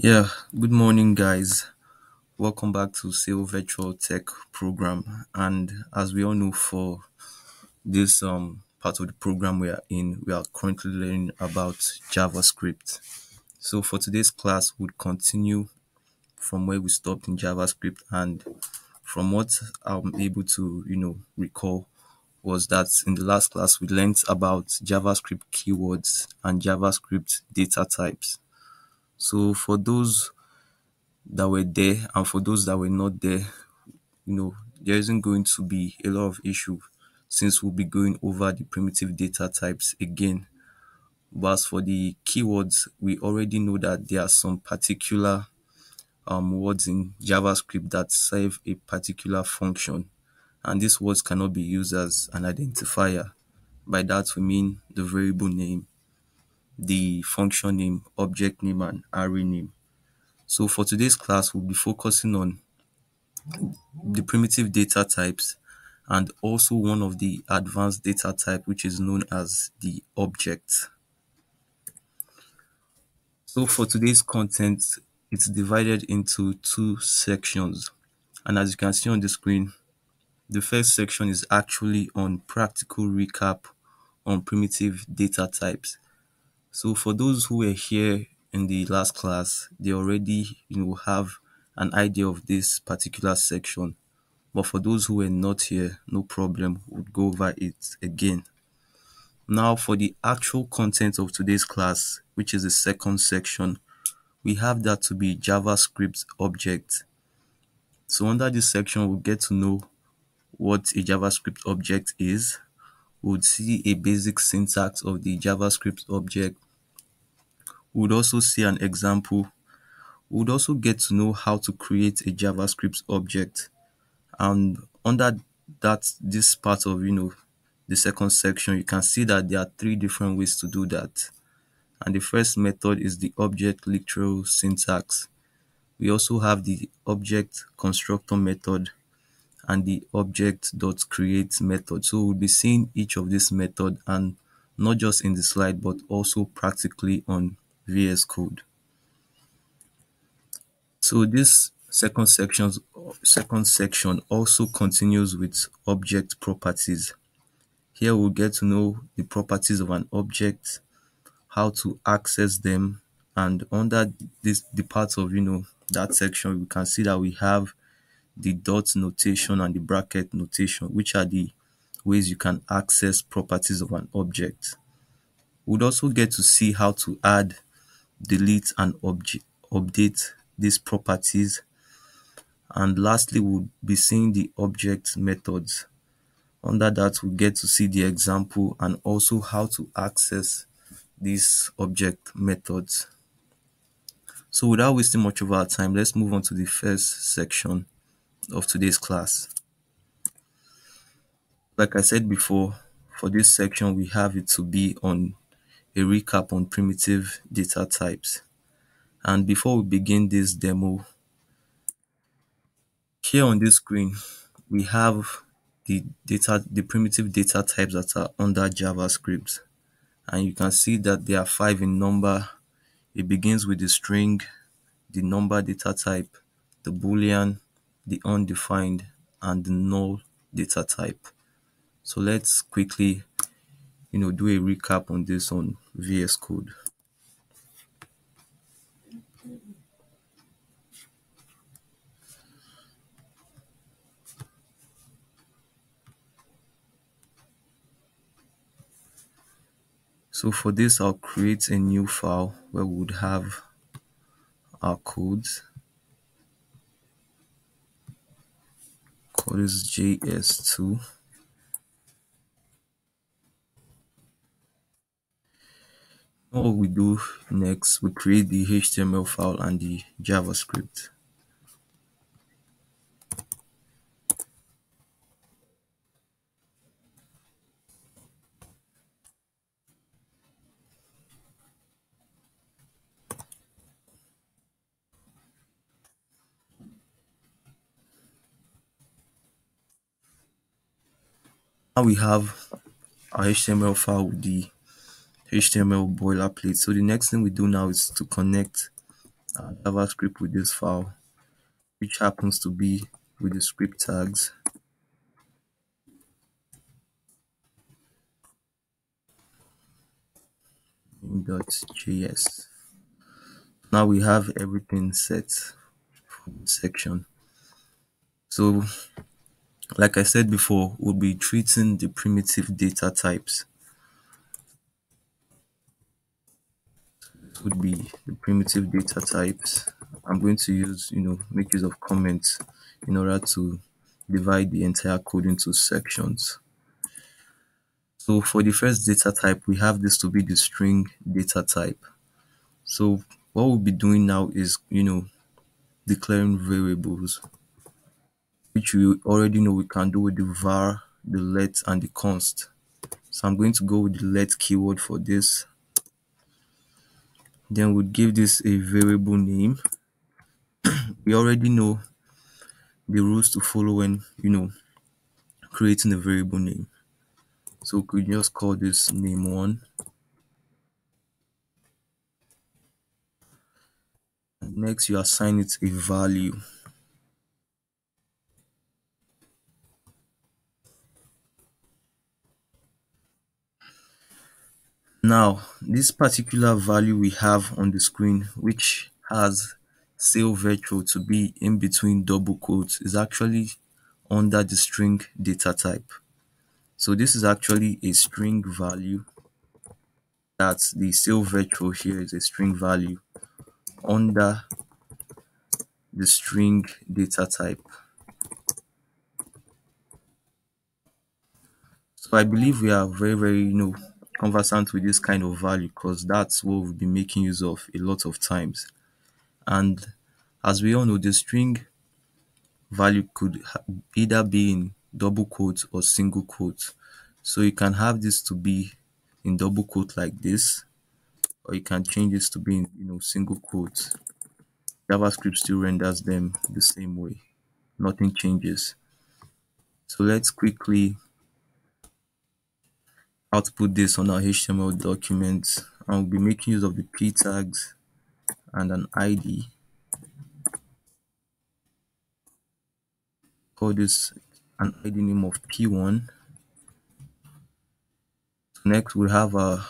Yeah, good morning, guys. Welcome back to SEO Virtual Tech program. And as we all know, for this part of the program we are in, we are currently learning about JavaScript. So for today's class, we'll continue from where we stopped in JavaScript. And from what I'm able to, recall was that in the last class we learned about JavaScript keywords and JavaScript data types. So for those that were there and for those that were not there, there isn't going to be a lot of issue since we'll be going over the primitive data types again. But as for the keywords, we already know that there are some particular words in JavaScript that serve a particular function, and these words cannot be used as an identifier. By that we mean the variable name, the function name, object name, and array name. So for today's class, we'll be focusing on the primitive data types and also one of the advanced data type, which is known as the object. So for today's content, it's divided into two sections. And as you can see on the screen, the first section is actually on practical recap on primitive data types. So for those who were here in the last class, they already have an idea of this particular section. But for those who were not here, no problem, we'll go over it again. Now, for the actual content of today's class, which is the second section, we have that to be JavaScript object. So under this section, we'll get to know what a JavaScript object is. We'll see a basic syntax of the JavaScript object. We'll also see an example. We'll also get to know how to create a JavaScript object. And under this part of the second section, you can see that there are three different ways to do that. And the first method is the object literal syntax. We also have the object constructor method and the object.create method. So we'll be seeing each of these method, and not just in the slide but also practically on VS Code. So this second section also continues with object properties. Here we'll get to know the properties of an object, how to access them, and under the parts of that section, we can see that we have the dot notation and the bracket notation, which are the ways you can access properties of an object. We'd also get to see how to add, delete, and update these properties. And lastly, we'll be seeing the object methods. Under that, we'll get to see the example and also how to access these object methods. So without wasting much of our time, let's move on to the first section of today's class. Like I said before, for this section, we have it to be on a recap on primitive data types. And before we begin this demo, here on this screen, we have the primitive data types that are under JavaScript. And you can see that there are 5 in number. It begins with the string, the number data type, the boolean, the undefined, and the null data type. So let's quickly do a recap on this on VS Code. So for this, I'll create a new file where we would have our codes. Code is JS2. What we do next, we create the HTML file and the JavaScript. Now we have our HTML file with the HTML boilerplate. So the next thing we do now is to connect JavaScript with this file, which happens to be with the script tags .js. Now we have everything set for the section. So, like I said before, we'll be treating the primitive data types. This would be the primitive data types. I'm going to use, make use of comments in order to divide the entire code into sections. So for the first data type, we have this to be the string data type. So what we'll be doing now is, declaring variables, which we already know we can do with the var, the let, and the const. So I'm going to go with the let keyword for this. Then we'll give this a variable name. We already know the rules to follow when, creating a variable name. So we could just call this name1. Next, you assign it a value. Now, this particular value we have on the screen, which has sale virtual to be in between double quotes, is actually under the string data type. So this is actually a string value. That's the sale virtual here is a string value under the string data type. So I believe we are very, very, conversant with this kind of value because that's what we'll be making use of a lot of times. And as we all know, the string value could either be in double quotes or single quotes. So you can have this to be in double quote like this, or you can change this to be in single quotes. JavaScript still renders them the same way. Nothing changes. So let's quickly output this on our HTML document, and we'll be making use of the p tags and an ID. Call this an ID name of p1. So next we'll have our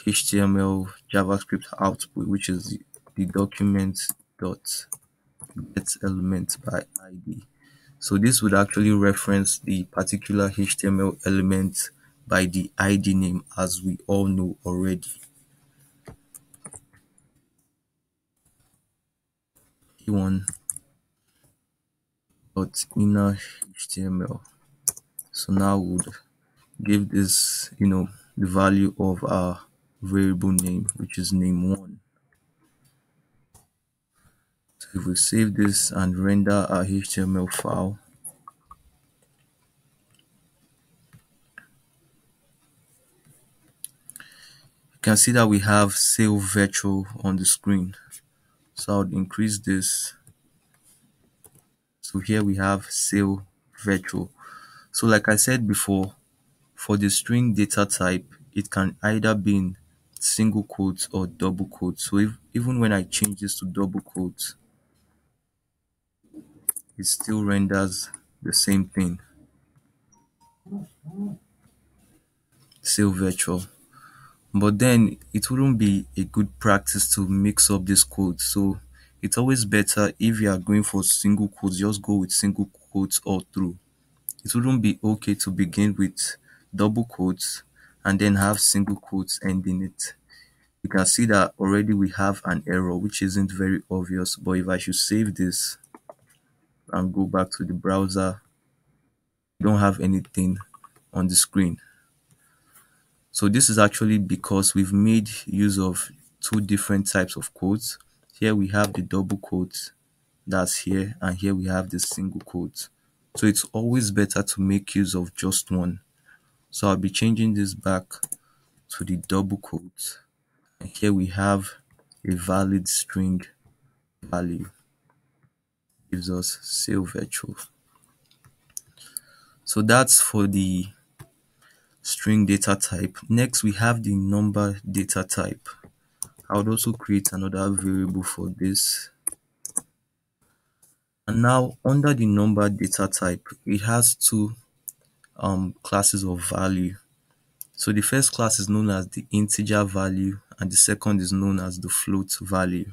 HTML JavaScript output, which is the document dot get element by ID. So this would actually reference the particular HTML element by the ID name, as we all know already. P1 dot inner HTML. So now we'll give this, the value of our variable name, which is name1. So if we save this and render our HTML file, you can see that we have sale virtual on the screen. So I'll increase this. So here we have sale virtual. So like I said before, for the string data type, it can either be in single quotes or double quotes. So even when I change this to double quotes, it still renders the same thing, sale virtual. But then it wouldn't be a good practice to mix up this quote. So it's always better if you are going for single quotes, just go with single quotes all through. It wouldn't be okay to begin with double quotes and then have single quotes ending it. You can see that already we have an error, which isn't very obvious. But if I should save this and go back to the browser, you don't have anything on the screen. So this is actually because we've made use of two different types of quotes. Here we have the double quotes, that's here, and here we have the single quotes. So it's always better to make use of just one. So I'll be changing this back to the double quotes. And here we have a valid string value. Gives us sale virtual. So that's for the string data type. Next we have the number data type. I would also create another variable for this. And now under the number data type, it has two classes of value. So the first class is known as the integer value and the second is known as the float value.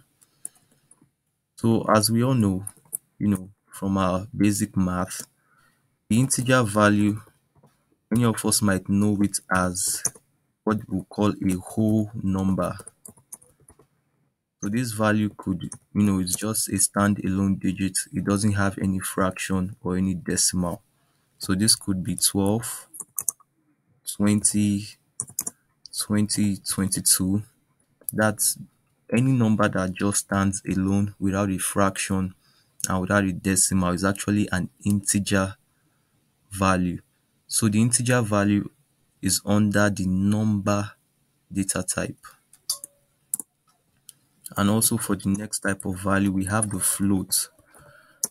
So as we all know, from our basic math, the integer value, many of us might know it as what we call a whole number. So this value could, it's just a standalone digit. It doesn't have any fraction or any decimal. So this could be 12, 20, 20, 22. That's any number that just stands alone without a fraction and without a decimal is actually an integer value. So the integer value is under the number data type. And also for the next type of value, we have the float,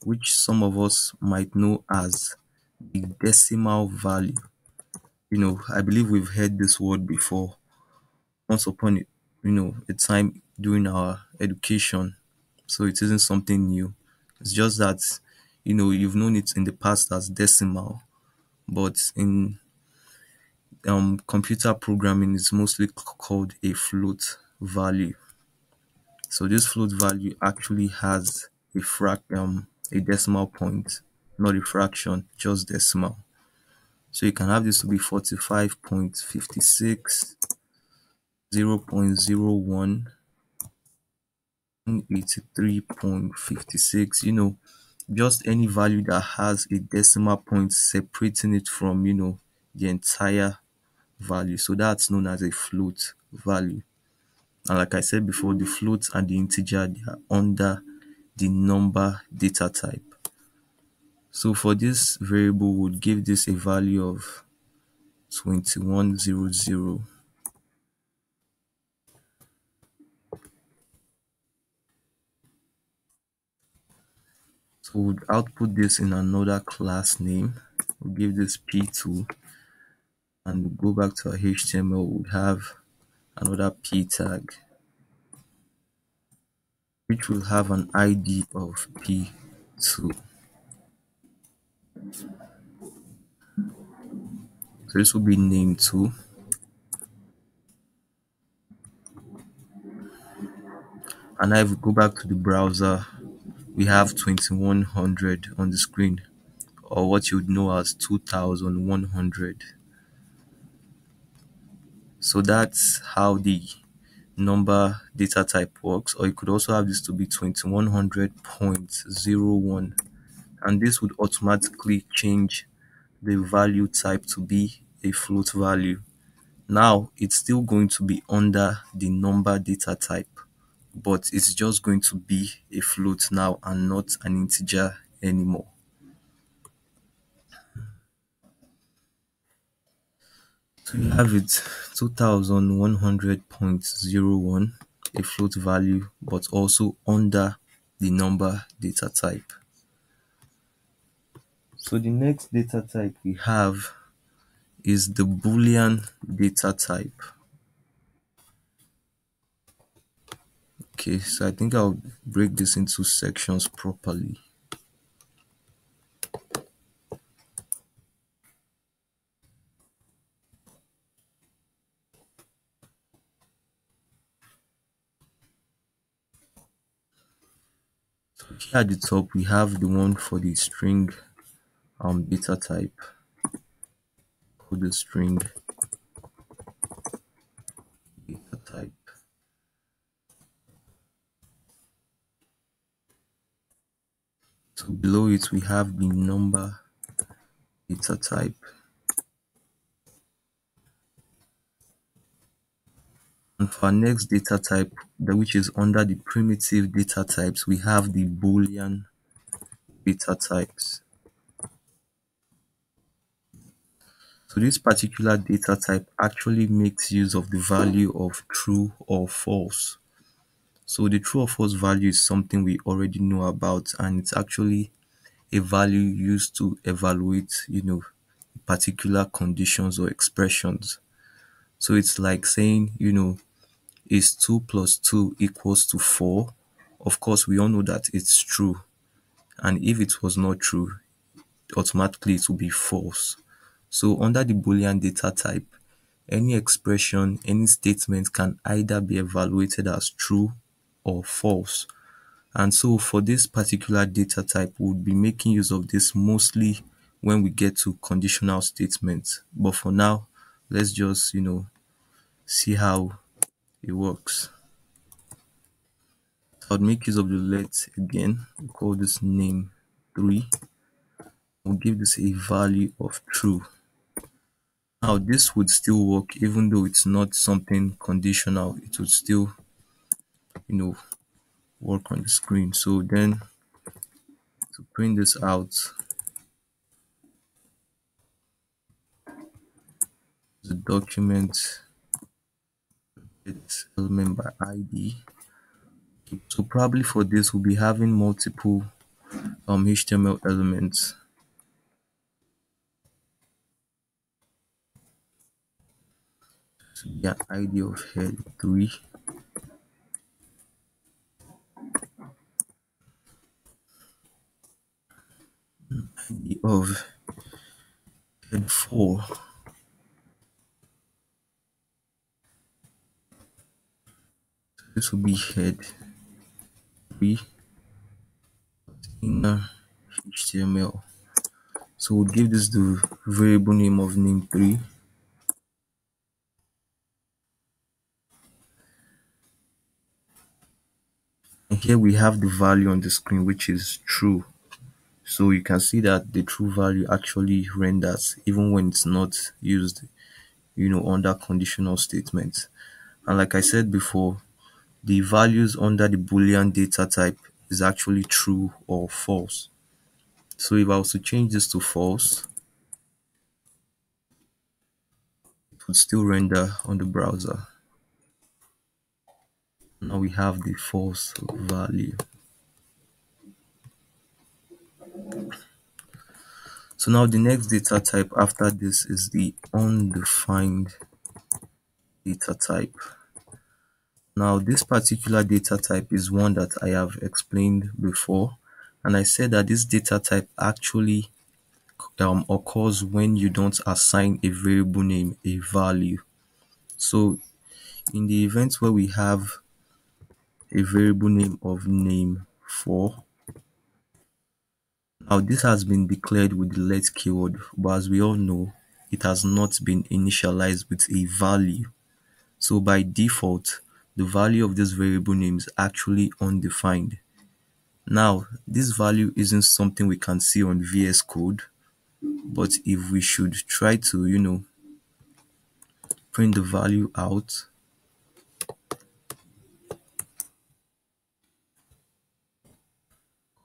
which some of us might know as the decimal value. I believe we've heard this word before once upon a time during our education. So it isn't something new. It's just that you've known it in the past as decimal, but in computer programming it's mostly called a float value. So this float value actually has a decimal point, not a fraction, just decimal. So you can have this to be 45.56, 0.01, 83.56, just any value that has a decimal point separating it from, the entire value. So that's known as a float value. And like I said before, the float and the integer, they are under the number data type. So for this variable, we would give this a value of 2100. So we'll output this in another class name. We'll give this P2 and we'll go back to our HTML. We'll have another P tag, which will have an ID of P2. So this will be name2. And now if we go back to the browser, we have 2100 on the screen, or what you would know as 2100. So that's how the number data type works. Or you could also have this to be 2100.01, and this would automatically change the value type to be a float value. Now it's still going to be under the number data type, but it's just going to be a float now and not an integer anymore. So you have it 2100.01, a float value, but also under the number data type. So the next data type we have is the Boolean data type. Okay, so I think I'll break this into sections properly. So here at the top we have the one for the string data type, for the string data type. So below it we have the number data type. And for our next data type, which is under the primitive data types, we have the Boolean data types. So this particular data type actually makes use of the value of true or false. So the true or false value is something we already know about, and it's actually a value used to evaluate, particular conditions or expressions. So it's like saying, is 2 plus 2 equals to 4, of course we all know that it's true. And if it was not true, automatically it will be false. So under the Boolean data type, any expression, any statement can either be evaluated as true or false. And so for this particular data type, we'll be making use of this mostly when we get to conditional statements. But for now, let's just, see how it works. I'll make use of the let again. We'll call this name 3. We'll give this a value of true. Now this would still work even though it's not something conditional. It would still, you know, work on the screen. So then to print this out, the document its element by ID. So probably for this we'll be having multiple HTML elements. So yeah, ID of head 3. ID of head 4. This will be head 3 inner HTML. So we'll give this the variable name of name 3. And here we have the value on the screen, which is true. So you can see that the true value actually renders even when it's not used, under conditional statements. And like I said before, the values under the Boolean data type is actually true or false. So if I was to change this to false, it would still render on the browser. Now we have the false value. So now the next data type after this is the undefined data type. Now this particular data type is one that I have explained before, and I said that this data type actually occurs when you don't assign a variable name a value. So in the event where we have a variable name of name 4, now this has been declared with the let keyword, but as we all know, it has not been initialized with a value. So by default, the value of this variable name is actually undefined. Now, this value isn't something we can see on VS Code, but if we should try to, print the value out,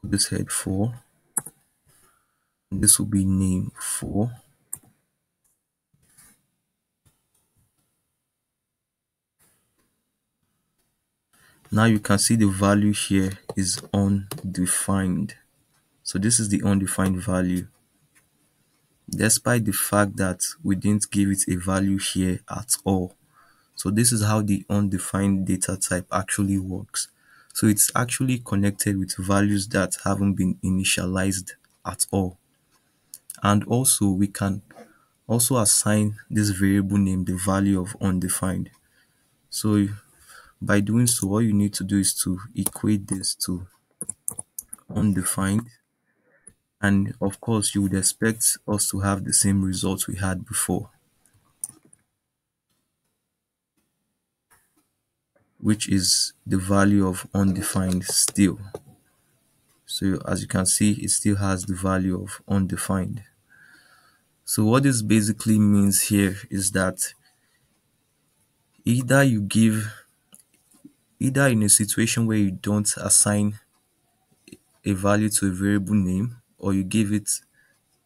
this head 4, and this will be name 4. Now you can see the value here is undefined. So this is the undefined value, despite the fact that we didn't give it a value here at all. So this is how the undefined data type actually works. So it's actually connected with values that haven't been initialized at all. And also we can also assign this variable name the value of undefined. So by doing so, all you need to do is to equate this to undefined, and of course you would expect us to have the same results we had before, which is the value of undefined still. So as you can see, it still has the value of undefined. So what this basically means here is that either in a situation where you don't assign a value to a variable name, or you give it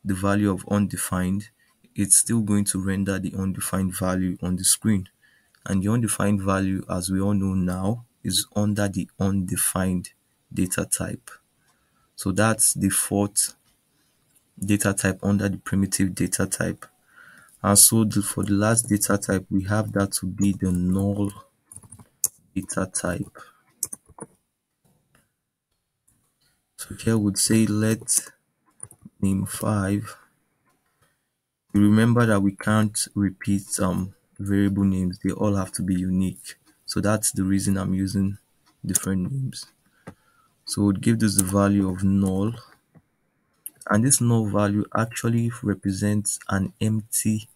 the value of undefined, it's still going to render the undefined value on the screen. And the undefined value, as we all know now, is under the undefined data type. So that's the fourth data type under the primitive data type. And so for the last data type, we have that to be the null data type. So here would say let name 5. You remember that we can't repeat variable names, they all have to be unique. So that's the reason I'm using different names. So we'll give this the value of null, and this null value actually represents an empty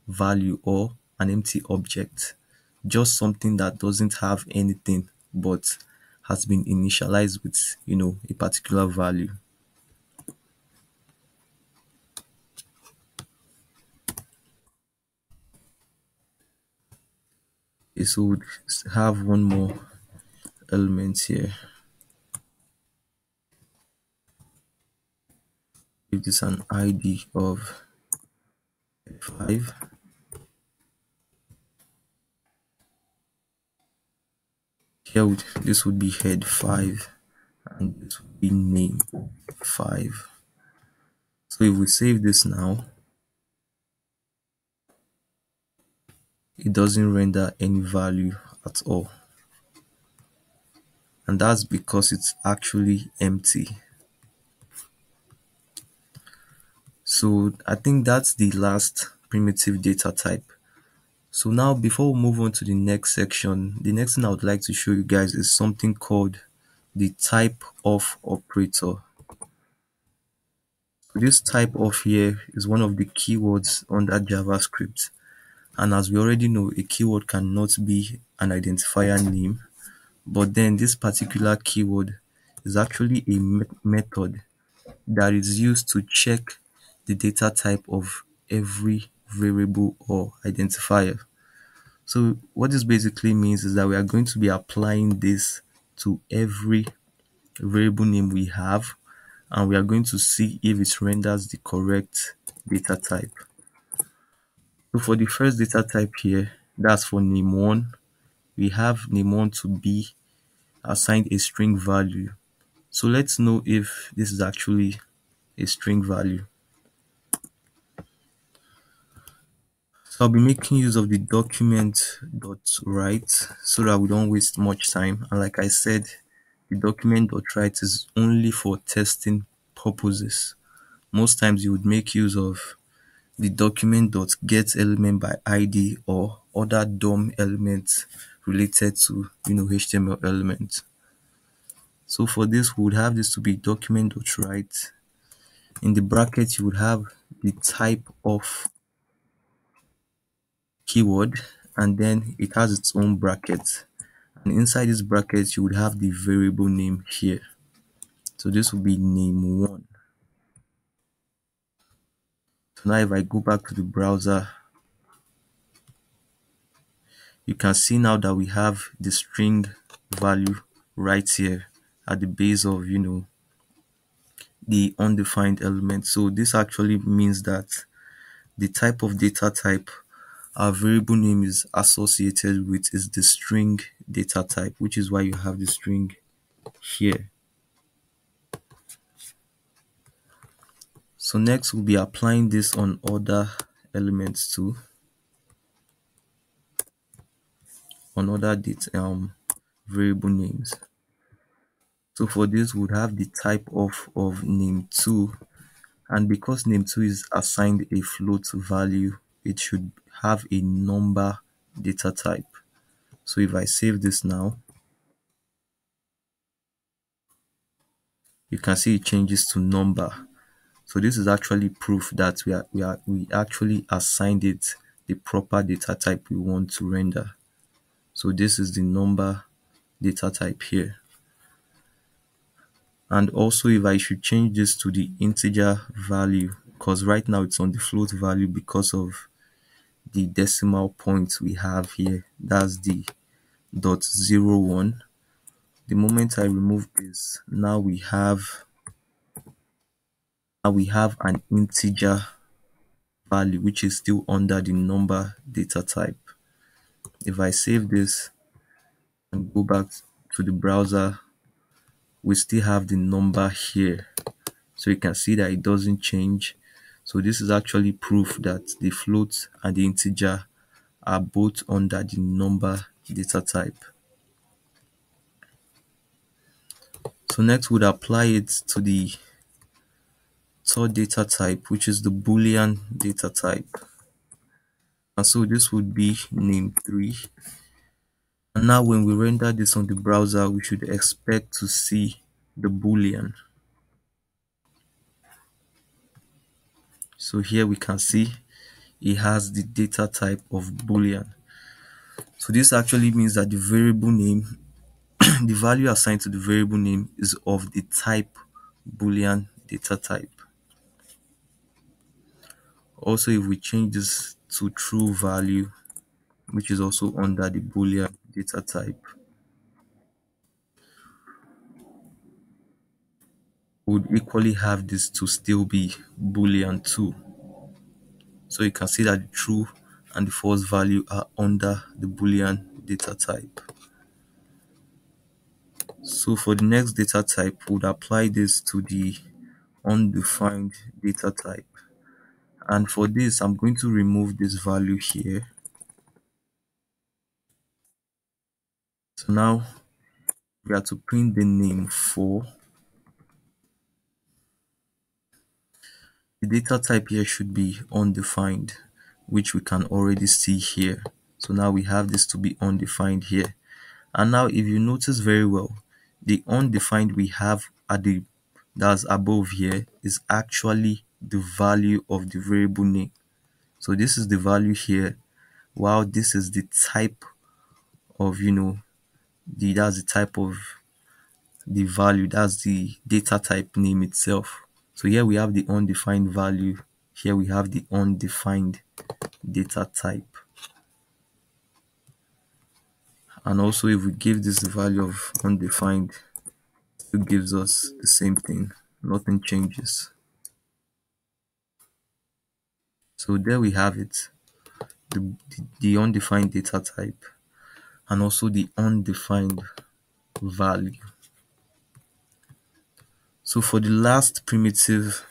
value or an empty object, just something that doesn't have anything but has been initialized with a particular value. Okay, so we have one more element here. Give this an ID of 5. Here this would be head 5, and this would be name 5. So if we save this now, it doesn't render any value at all, and that's because it's actually empty. So I think that's the last primitive data type. So now before we move on to the next section, the next thing I would like to show you guys is something called the type of operator. This type of here is one of the keywords under JavaScript, and as we already know, a keyword cannot be an identifier name, but then this particular keyword is actually a method that is used to check the data type of every variable or identifier. So what this basically means is that we are going to be applying this to every variable name we have, and we are going to see if it renders the correct data type. So for the first data type here, that's for name1, we have name1 to be assigned a string value. So let's know if this is actually a string value. So I'll be making use of the document.write so that we don't waste much time. And like I said, the document.write is only for testing purposes. Most times you would make use of the document.get element by ID or other DOM elements related to HTML elements. So for this, we would have this to be document.write. In the bracket, you would have the type of keyword, and then it has its own bracket, and inside this bracket you would have the variable name here. So this will be name1. So now if I go back to the browser, you can see now that we have the string value right here at the base of the undefined element. So this actually means that the type of data type our variable name is associated with is the string data type, which is why you have the string here. So next we'll be applying this on other elements too, on other variable names. So for this we'll have the type of name2, and because name2 is assigned a float value, it should have a number data type. So if I save this now, you can see it changes to number. So this is actually proof that we actually assigned it the proper data type we want to render. So this is the number data type here. And also if I should change this to the integer value, because right now it's on the float value because of the decimal point we have here, that's the .01. The moment I remove this, now we have an integer value which is still under the number data type. If I save this and go back to the browser, we still have the number here, so you can see that it doesn't change. So this is actually proof that the float and the integer are both under the number data type. So next we'd apply it to the third data type, which is the Boolean data type. And so this would be name3. And now when we render this on the browser, we should expect to see the Boolean. So here we can see it has the data type of Boolean. So this actually means that the variable name, the value assigned to the variable name is of the type Boolean data type. Also, if we change this to true value, which is also under the Boolean data type, would equally have this to still be Boolean 2. So you can see that the true and the false value are under the Boolean data type. So for the next data type, we would apply this to the undefined data type. And for this, I'm going to remove this value here. So now we have to print the name 4. The data type here should be undefined, which we can already see here. So now we have this to be undefined here. And now if you notice very well, the undefined we have at the that's above here is actually the value of the variable name. So this is the value here, while this is the type of that's the type of the value, that's the data type name itself. So here we have the undefined value, here we have the undefined data type. And also if we give this the value of undefined, it gives us the same thing, nothing changes. So there we have it, the undefined data type and also the undefined value. So for the last primitive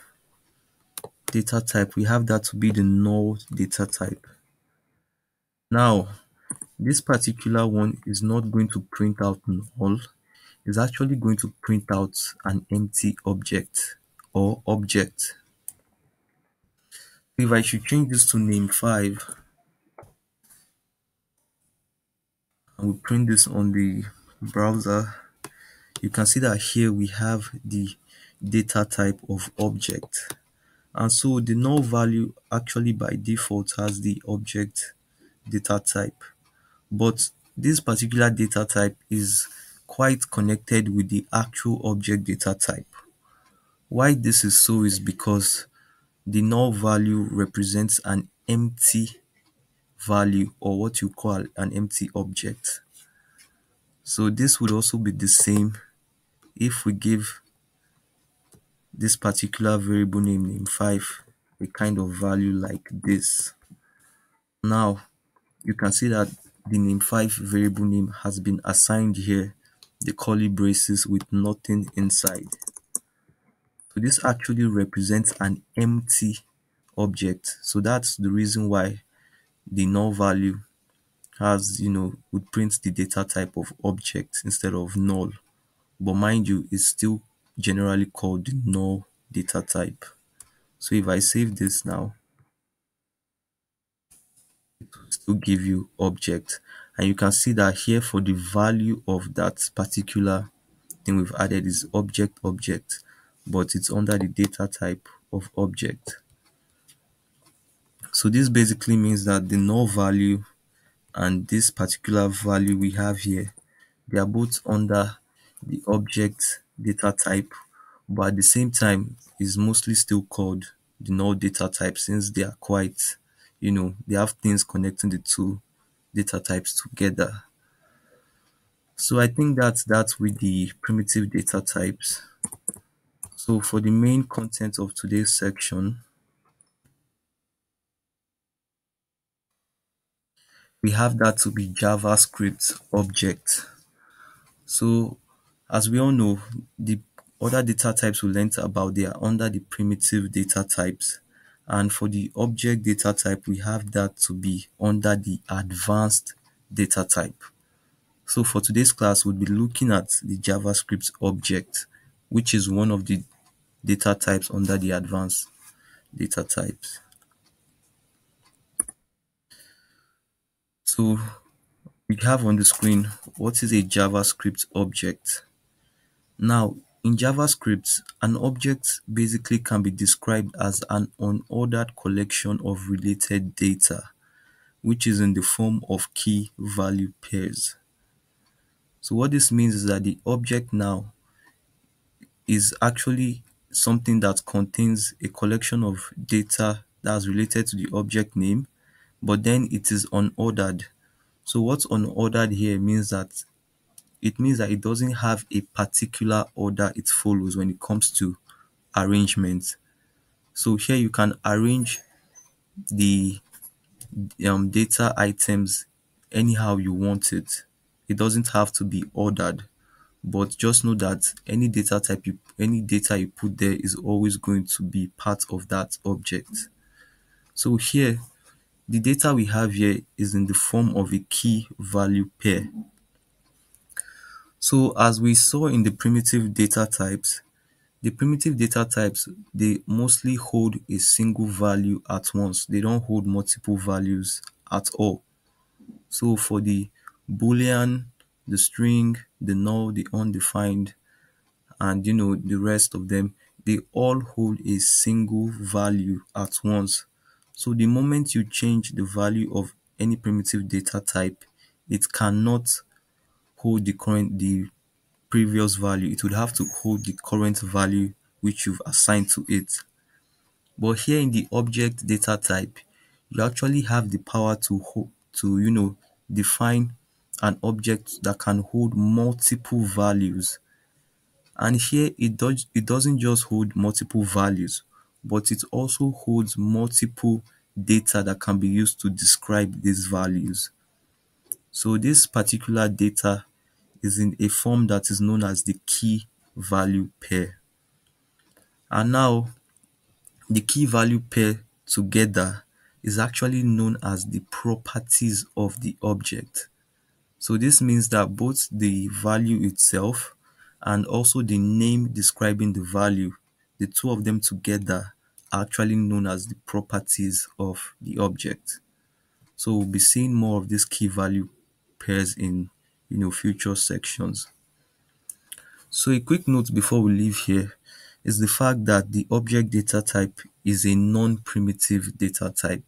data type, we have that to be the null data type. Now this particular one is not going to print out null, it's actually going to print out an empty object or object. If I should change this to name5 and we print this on the browser, you can see that here we have the data type of object. And so the null value actually by default has the object data type. But this particular data type is quite connected with the actual object data type. Why this is so is because the null value represents an empty value, or what you call an empty object. So this would also be the same if we give this particular variable name5 a kind of value like this. Now you can see that the name5 variable name has been assigned here the curly braces with nothing inside. So this actually represents an empty object. So that's the reason why the null value has, would print the data type of object instead of null. But mind you, it's still generally called the null data type. So if I save this now, it will still give you object. And you can see that here for the value of that particular thing we've added is object, but it's under the data type of object. So this basically means that the null value and this particular value we have here, they are both under the object data type, but at the same time is mostly still called the null data type, since they are quite, they have things connecting the two data types together. So I think that's with the primitive data types. So for the main content of today's section, we have that to be JavaScript object. So as we all know, the other data types we learned about, they are under the primitive data types. And for the object data type, we have that to be under the advanced data type. So for today's class, we'll be looking at the JavaScript object which is one of the data types under the advanced data types. So we have on the screen what is a JavaScript object. Now, in JavaScript, an object basically can be described as an unordered collection of related data, which is in the form of key value pairs. So what this means is that the object now is actually something that contains a collection of data that's related to the object name, but then it is unordered. So what's unordered here means that it doesn't have a particular order it follows when it comes to arrangement. So here you can arrange the data items anyhow you want it. It doesn't have to be ordered, but just know that any data you put there is always going to be part of that object. So here, the data we have here is in the form of a key value pair. So as we saw in the primitive data types, they mostly hold a single value at once. They don't hold multiple values at all. So for the boolean, the string, the null, the undefined, and the rest of them, they all hold a single value at once. So the moment you change the value of any primitive data type, it cannot hold the previous value. It would have to hold the current value which you've assigned to it. But here in the object data type, you actually have the power to define an object that can hold multiple values. And here it doesn't just hold multiple values, but it also holds multiple data that can be used to describe these values. So this particular data is in a form that is known as the key value pair. And now the key value pair together is actually known as the properties of the object. So this means that both the value itself and also the name describing the value, the two of them together are actually known as the properties of the object. So we'll be seeing more of these key value pairs in future sections. So a quick note before we leave here is the fact that the object data type is a non-primitive data type.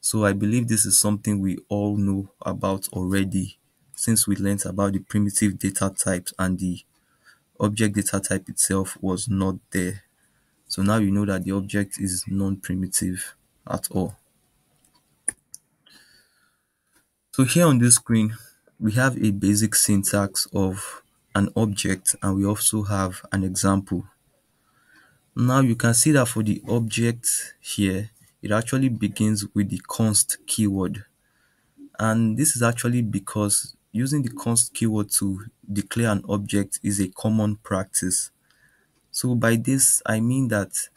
So I believe this is something we all know about already, since we learned about the primitive data types and the object data type itself was not there. So now you know that the object is non-primitive at all. So here on this screen, we have a basic syntax of an object, and we also have an example. Now you can see that for the object here, it actually begins with the const keyword. And this is actually because using the const keyword to declare an object is a common practice. So by this, I mean that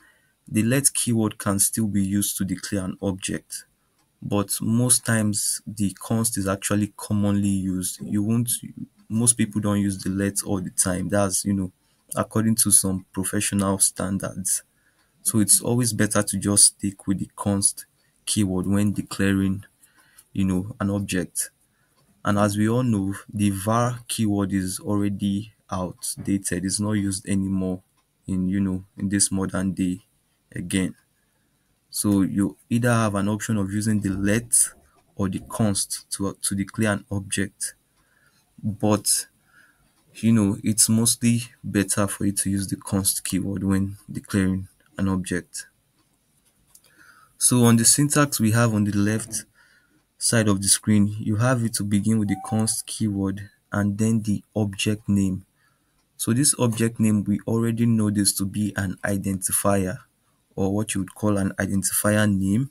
the let keyword can still be used to declare an object, but most times the const is actually commonly used. Most people don't use the let all the time. That's, according to some professional standards. So it's always better to just stick with the const keyword when declaring, an object. And as we all know, the var keyword is already outdated. It's not used anymore in this modern day again. So you either have an option of using the let or the const to declare an object. But it's mostly better for you to use the const keyword when declaring an object. So on the syntax we have on the left side of the screen, you have it to begin with the const keyword and then the object name. So this object name, we already know this to be an identifier, or what you would call an identifier name.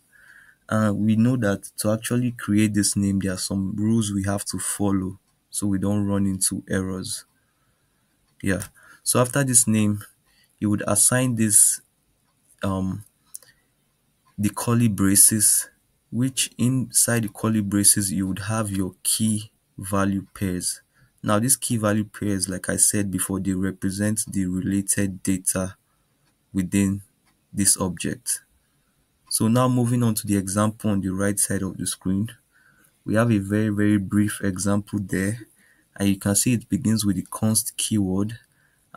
We know that to actually create this name, there are some rules we have to follow so we don't run into errors. Yeah. So after this name, you would assign this the curly braces, which inside the curly braces you would have your key value pairs. Now, these key value pairs, like I said before, they represent the related data within this object. So now moving on to the example on the right side of the screen, we have a very, very brief example there. And you can see it begins with the const keyword,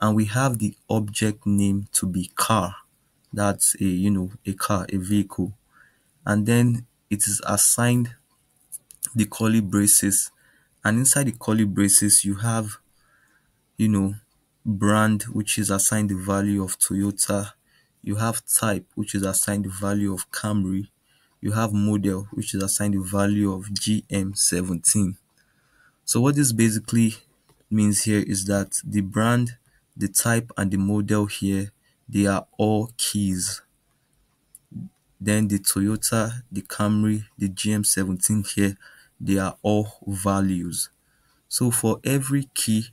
and we have the object name to be car. That's a car, a vehicle. And then it is assigned the curly braces, and inside the curly braces you have you know brand, which is assigned the value of Toyota. You have type, which is assigned the value of Camry. You have model, which is assigned the value of GM17. So what this basically means here is that the brand, the type, and the model here, they are all keys. Then the Toyota, the Camry, the GM17 here, they are all values. So for every key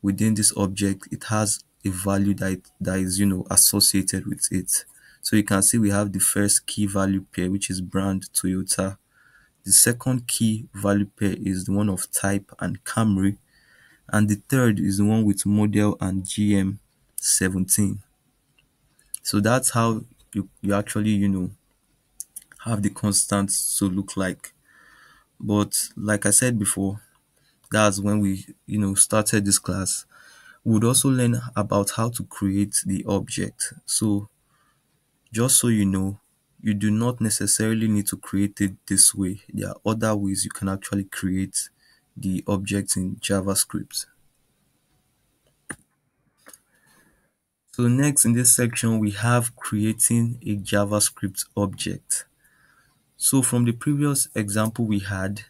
within this object, it has a value that is associated with it. So you can see we have the first key value pair, which is brand Toyota. The second key value pair is the one of type and Camry, and the third is the one with model and GM17. So that's how you actually have the constants to look like. But like I said before, that's when we started this class. We would also learn about how to create the object. So just so you know, you do not necessarily need to create it this way. There are other ways you can actually create the object in JavaScript. So next in this section, we have creating a JavaScript object. So from the previous example we had,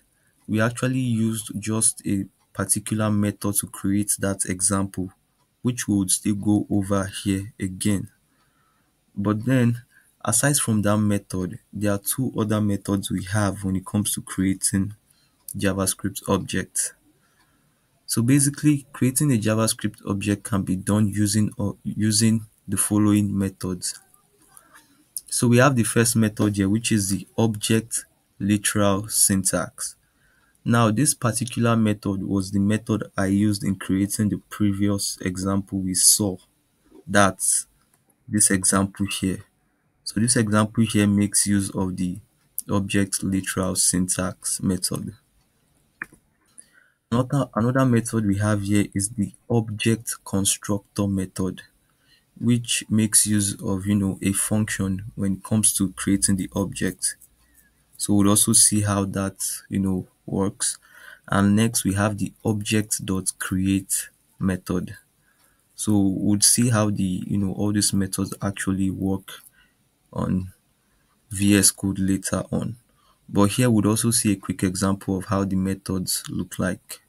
we actually used just a particular method to create that example, which we would still go over here again. But then, aside from that method, there are two other methods we have when it comes to creating JavaScript objects. So basically, creating a JavaScript object can be done using the following methods. So we have the first method here, which is the object literal syntax. Now, this particular method was the method I used in creating the previous example we saw. That's this example here. So this example here makes use of the object literal syntax method. Another method we have here is the object constructor method, which makes use of a function when it comes to creating the object. So we'll also see how that works. And next we have the object.create method. So we'll see how the all these methods actually work on VS Code later on. But here we'd also see a quick example of how the methods look like.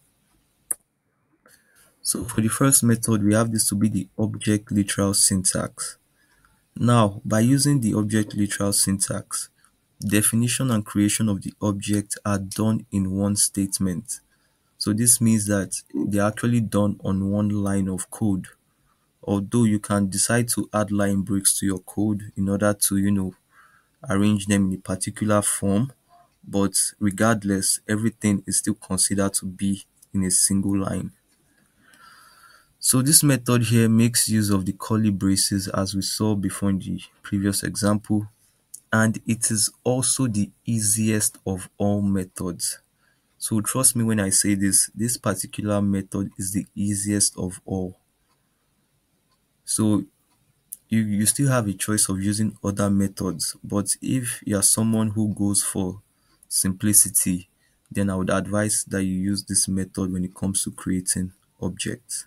So for the first method, we have this to be the object literal syntax. Now, by using the object literal syntax, definition and creation of the object are done in one statement. So this means that they're actually done on one line of code. Although you can decide to add line breaks to your code in order to, arrange them in a particular form, but regardless, everything is still considered to be in a single line. So this method here makes use of the curly braces as we saw before in the previous example, and it is also the easiest of all methods. So trust me when I say this particular method is the easiest of all. So you still have a choice of using other methods, but if you are someone who goes for simplicity, then I would advise that you use this method when it comes to creating objects.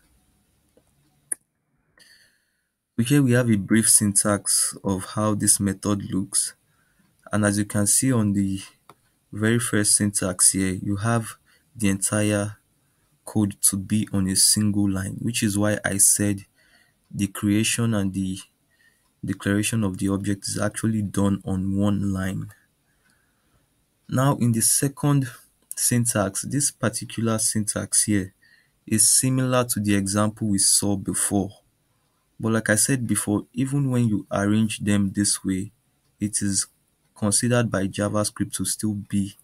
So here we have a brief syntax of how this method looks, and as you can see on the very first syntax here, you have the entire code to be on a single line, which is why I said the creation and the declaration of the object is actually done on one line. Now in the second syntax, this particular syntax here is similar to the example we saw before. But like I said before, even when you arrange them this way, it is considered by JavaScript to still be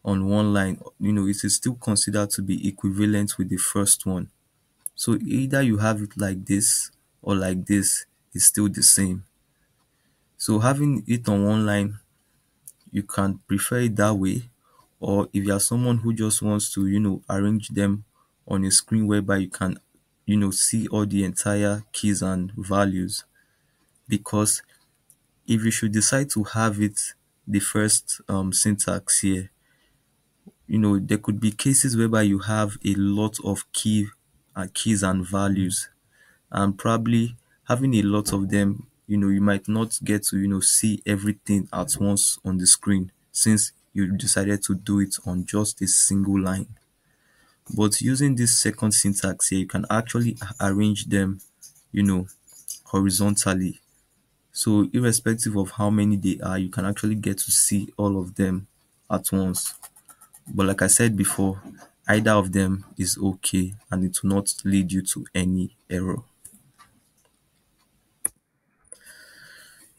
on one line, it is still considered to be equivalent with the first one. So either you have it like this or like this is still the same. So having it on one line, you can prefer it that way, or if you are someone who just wants to, arrange them on a screen whereby you can, see all the entire keys and values. Because if you should decide to have it the first syntax here, there could be cases whereby you have a lot of keys and values, and probably having a lot of them, you might not get to, see everything at once on the screen, since you decided to do it on just a single line. But using this second syntax here, you can actually arrange them, you know horizontally. So irrespective of how many they are, you can actually get to see all of them at once. But like I said before, either of them is okay, and it will not lead you to any error.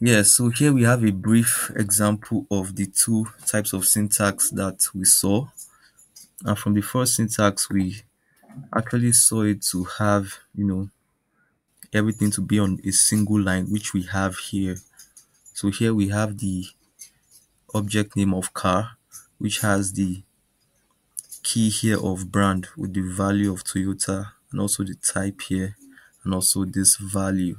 Yeah, so here we have a brief example of the two types of syntax that we saw. And from the first syntax, we actually saw it to have, everything to be on a single line, which we have here. So here we have the object name of car, which has the key here of brand with the value of Toyota, and also the type here, and also this value.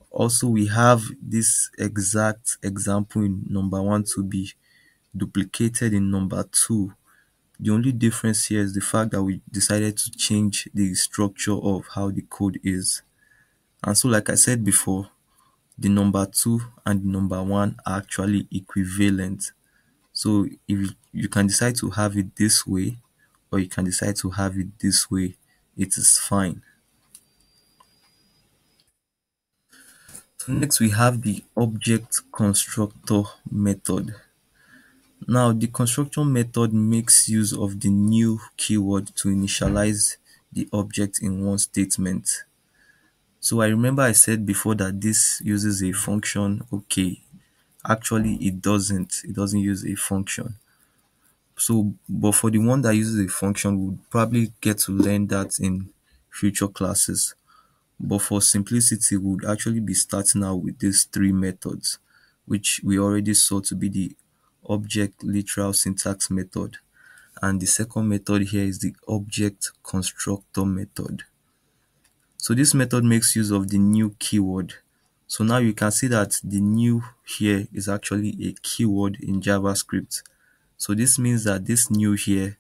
Also, we have this exact example in number one to be duplicated in number two. The only difference here is the fact that we decided to change the structure of how the code is. And so, like I said before, the number two and the number one are actually equivalent. So if you can decide to have it this way, or you can decide to have it this way, it is fine. So next we have the object constructor method. Now the constructor method makes use of the new keyword to initialize the object in one statement. So I remember I said before that this uses a function. Okay, actually it doesn't use a function. So but for the one that uses a function, we'll probably get to learn that in future classes. But for simplicity, we would actually be starting out with these three methods, which we already saw to be the object literal syntax method. And the second method here is the object constructor method. So this method makes use of the new keyword. So now you can see that the new here is actually a keyword in JavaScript. So this means that this new here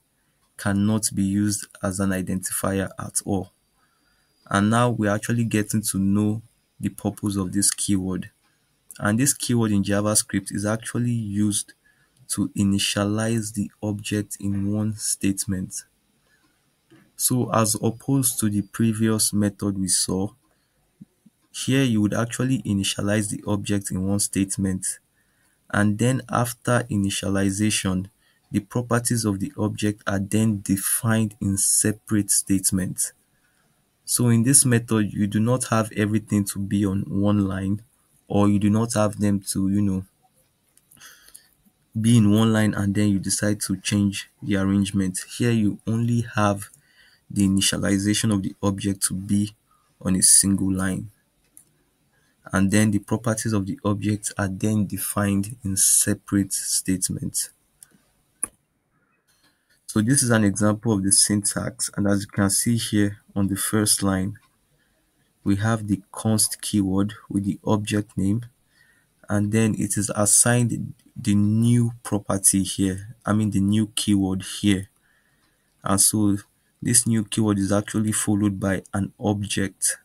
cannot be used as an identifier at all. And now we're actually getting to know the purpose of this keyword. And this keyword in JavaScript is actually used to initialize the object in one statement. So as opposed to the previous method we saw, here you would actually initialize the object in one statement, and then after initialization, the properties of the object are then defined in separate statements. So in this method, you do not have everything to be on one line, or you do not have them to, be in one line and then you decide to change the arrangement. Here you only have the initialization of the object to be on a single line, and then the properties of the object are then defined in separate statements. So this is an example of the syntax, and as you can see here on the first line, we have the const keyword with the object name, and then it is assigned the new property here, the new keyword here. And so this new keyword is actually followed by an object,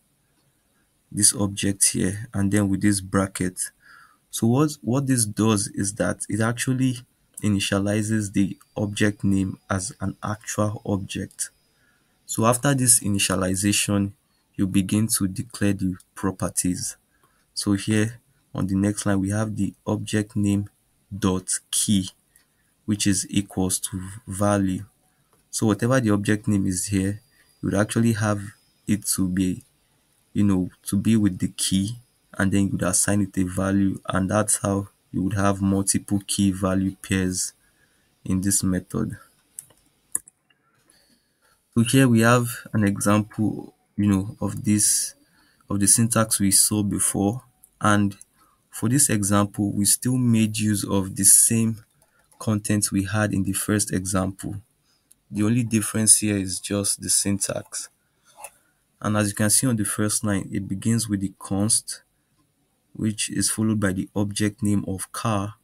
this object here, and then with this bracket. So what this does is that it actually initializes the object name as an actual object. So after this initialization, you begin to declare the properties. So here on the next line, we have the object name dot key, which is equals to value. So whatever the object name is here, you would actually have it to be, to be with the key, and then you would assign it a value, and that's how you would have multiple key value pairs, in this method. So here we have an example, of the syntax we saw before. And for this example, we still made use of the same content we had in the first example. The only difference here is just the syntax. And as you can see on the first line, it begins with the const, which is followed by the object name of car,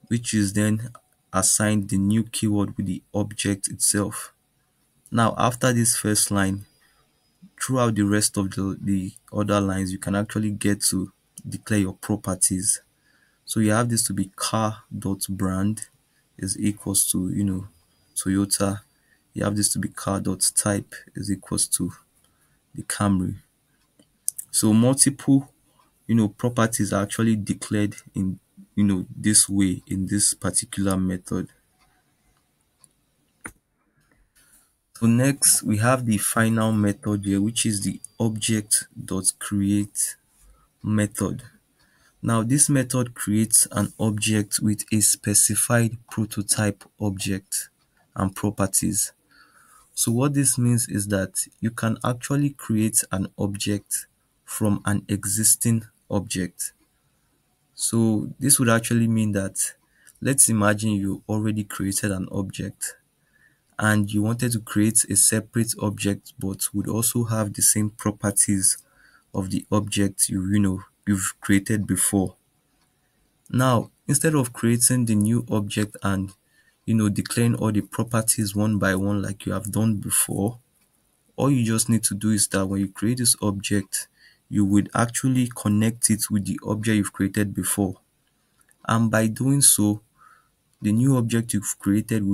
which is then assigned the new keyword with the object itself. Now, after this first line, throughout the rest of the other lines, you can actually get to declare your properties. So you have this to be car.brand is equals to, Toyota. You have this to be car.type is equals to the Camry. So multiple, properties are actually declared in, this way in this particular method. So next we have the final method here, which is the object.create method. Now this method creates an object with a specified prototype object and properties. So what this means is that you can actually create an object from an existing object. So this would actually mean that, let's imagine you already created an object and you wanted to create a separate object but would also have the same properties of the object you've created before. Now, instead of creating the new object and declaring all the properties one by one like you have done before, all you just need to do is that when you create this object, you would actually connect it with the object you've created before. And by doing so, the new object you've created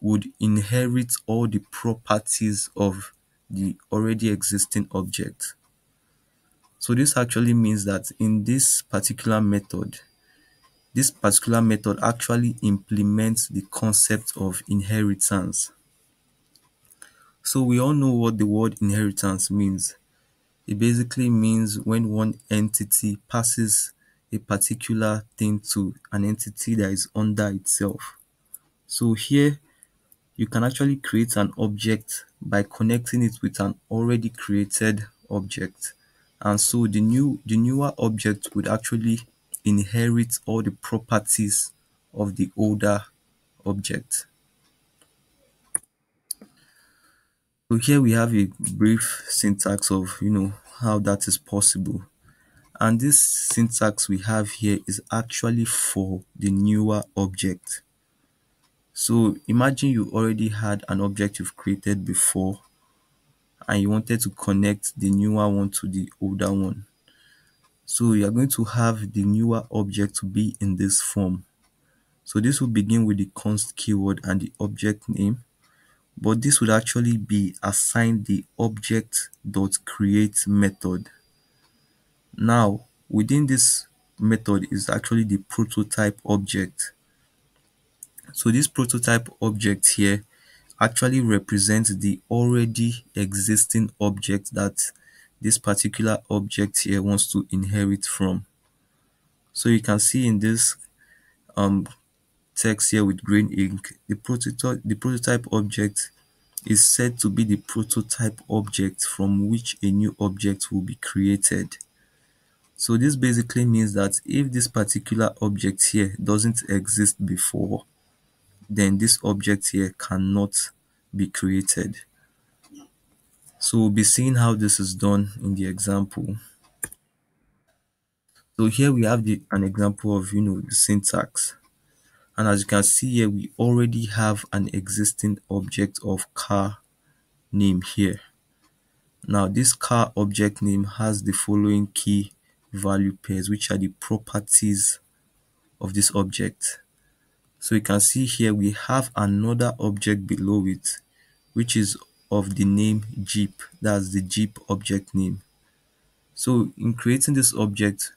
would inherit all the properties of the already existing object. So this actually means that in this particular method actually implements the concept of inheritance. So we all know what the word inheritance means. It basically means when one entity passes a particular thing to an entity that is under itself. So here you can actually create an object by connecting it with an already created object. And so the newer object would actually inherit all the properties of the older object. So here we have a brief syntax of how that is possible. And this syntax we have here is actually for the newer object. So imagine you already had an object you've created before and you wanted to connect the newer one to the older one. So you are going to have the newer object to be in this form. So this will begin with the const keyword and the object name, but this would actually be assigned the object.create method. Now, within this method is actually the prototype object. So this prototype object here actually represents the already existing object that this particular object here wants to inherit from. So you can see in this um text here with green ink, the prototype object is said to be the prototype object from which a new object will be created. So this basically means that if this particular object here doesn't exist before, then this object here cannot be created. So we'll be seeing how this is done in the example. So here we have an example of the syntax. And as you can see here, we already have an existing object of car name here. Now this car object name has the following key value pairs, which are the properties of this object. So you can see here we have another object below it, which is of the name Jeep. That's the Jeep object name. So in creating this object,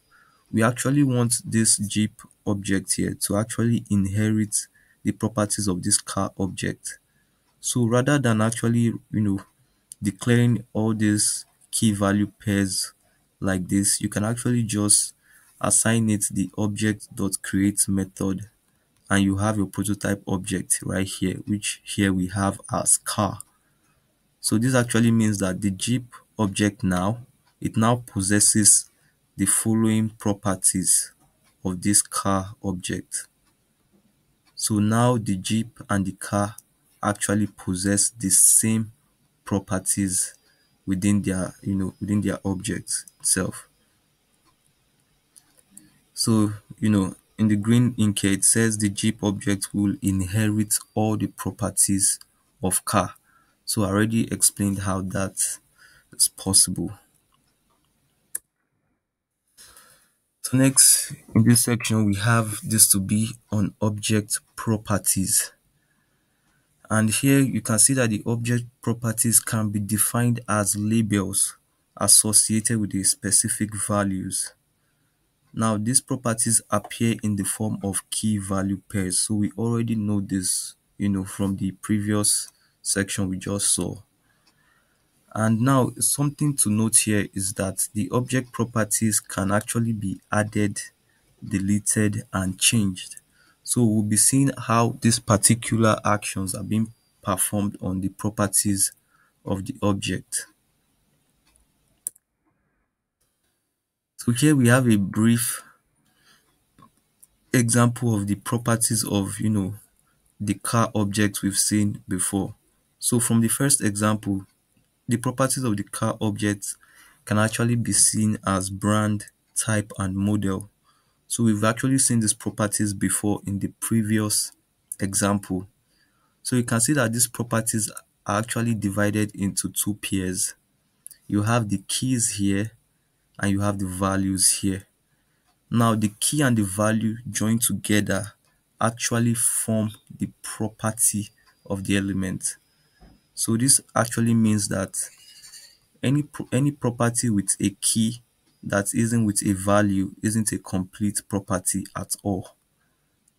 we actually want this Jeep object here to actually inherit the properties of this car object. So rather than actually, declaring all these key value pairs like this, you can actually just assign it the object.create method and you have your prototype object right here, which here we have as car. So this actually means that the Jeep object now, it now possesses the following properties of this car object. So now the Jeep and the car actually possess the same properties within their, within their object itself. So, in the green ink here, it says the Jeep object will inherit all the properties of car. So I already explained how that is possible. So next in this section, we have this to be on object properties. And here you can see that the object properties can be defined as labels associated with the specific values. Now these properties appear in the form of key value pairs. So we already know this, from the previous section we just saw. And now something to note here is that the object properties can actually be added, deleted, and changed. So we'll be seeing how these particular actions are being performed on the properties of the object. So here we have a brief example of the properties of, the car object we've seen before. So from the first example, the properties of the car object can actually be seen as brand, type, and model. So we've actually seen these properties before in the previous example. So you can see that these properties are actually divided into two pairs. You have the keys here and you have the values here. Now the key and the value joined together actually form the property of the element. So this actually means that any property with a key that isn't with a value isn't a complete property at all.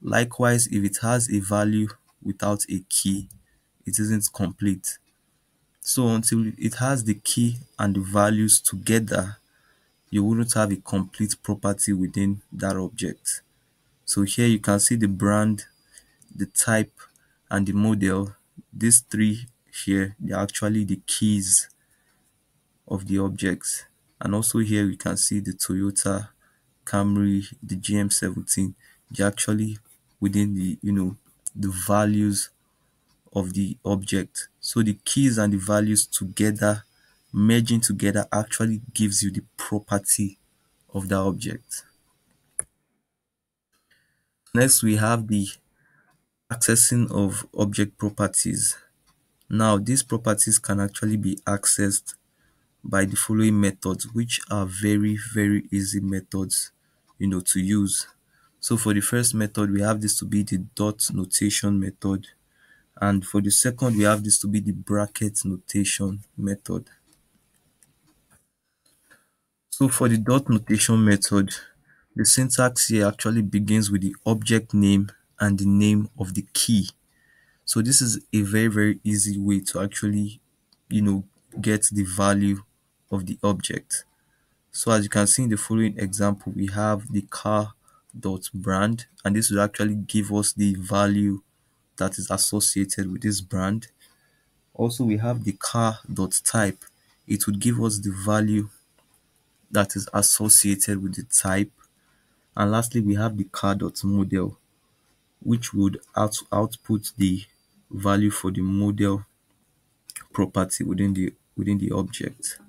Likewise, if it has a value without a key, it isn't complete. So until it has the key and the values together, you wouldn't have a complete property within that object. So here you can see the brand, the type, and the model. These three here, they're actually the keys of the objects. And also here we can see the Toyota Camry, the GM17. They're actually within the, the values of the object. So the keys and the values together, merging together, actually gives you the property of the object. Next, we have the accessing of object properties. Now, these properties can actually be accessed by the following methods, which are very, very easy methods, to use. So for the first method, we have this to be the dot notation method. And for the second, we have this to be the bracket notation method. So for the dot notation method, the syntax here actually begins with the object name and the name of the key. So this is a very, very easy way to actually, get the value of the object. So as you can see in the following example, we have the car dot brand, and this will actually give us the value that is associated with this brand. Also, we have the car dot type. It would give us the value that is associated with the type. And lastly, we have the car dot model, which would output the value for the model property within the object.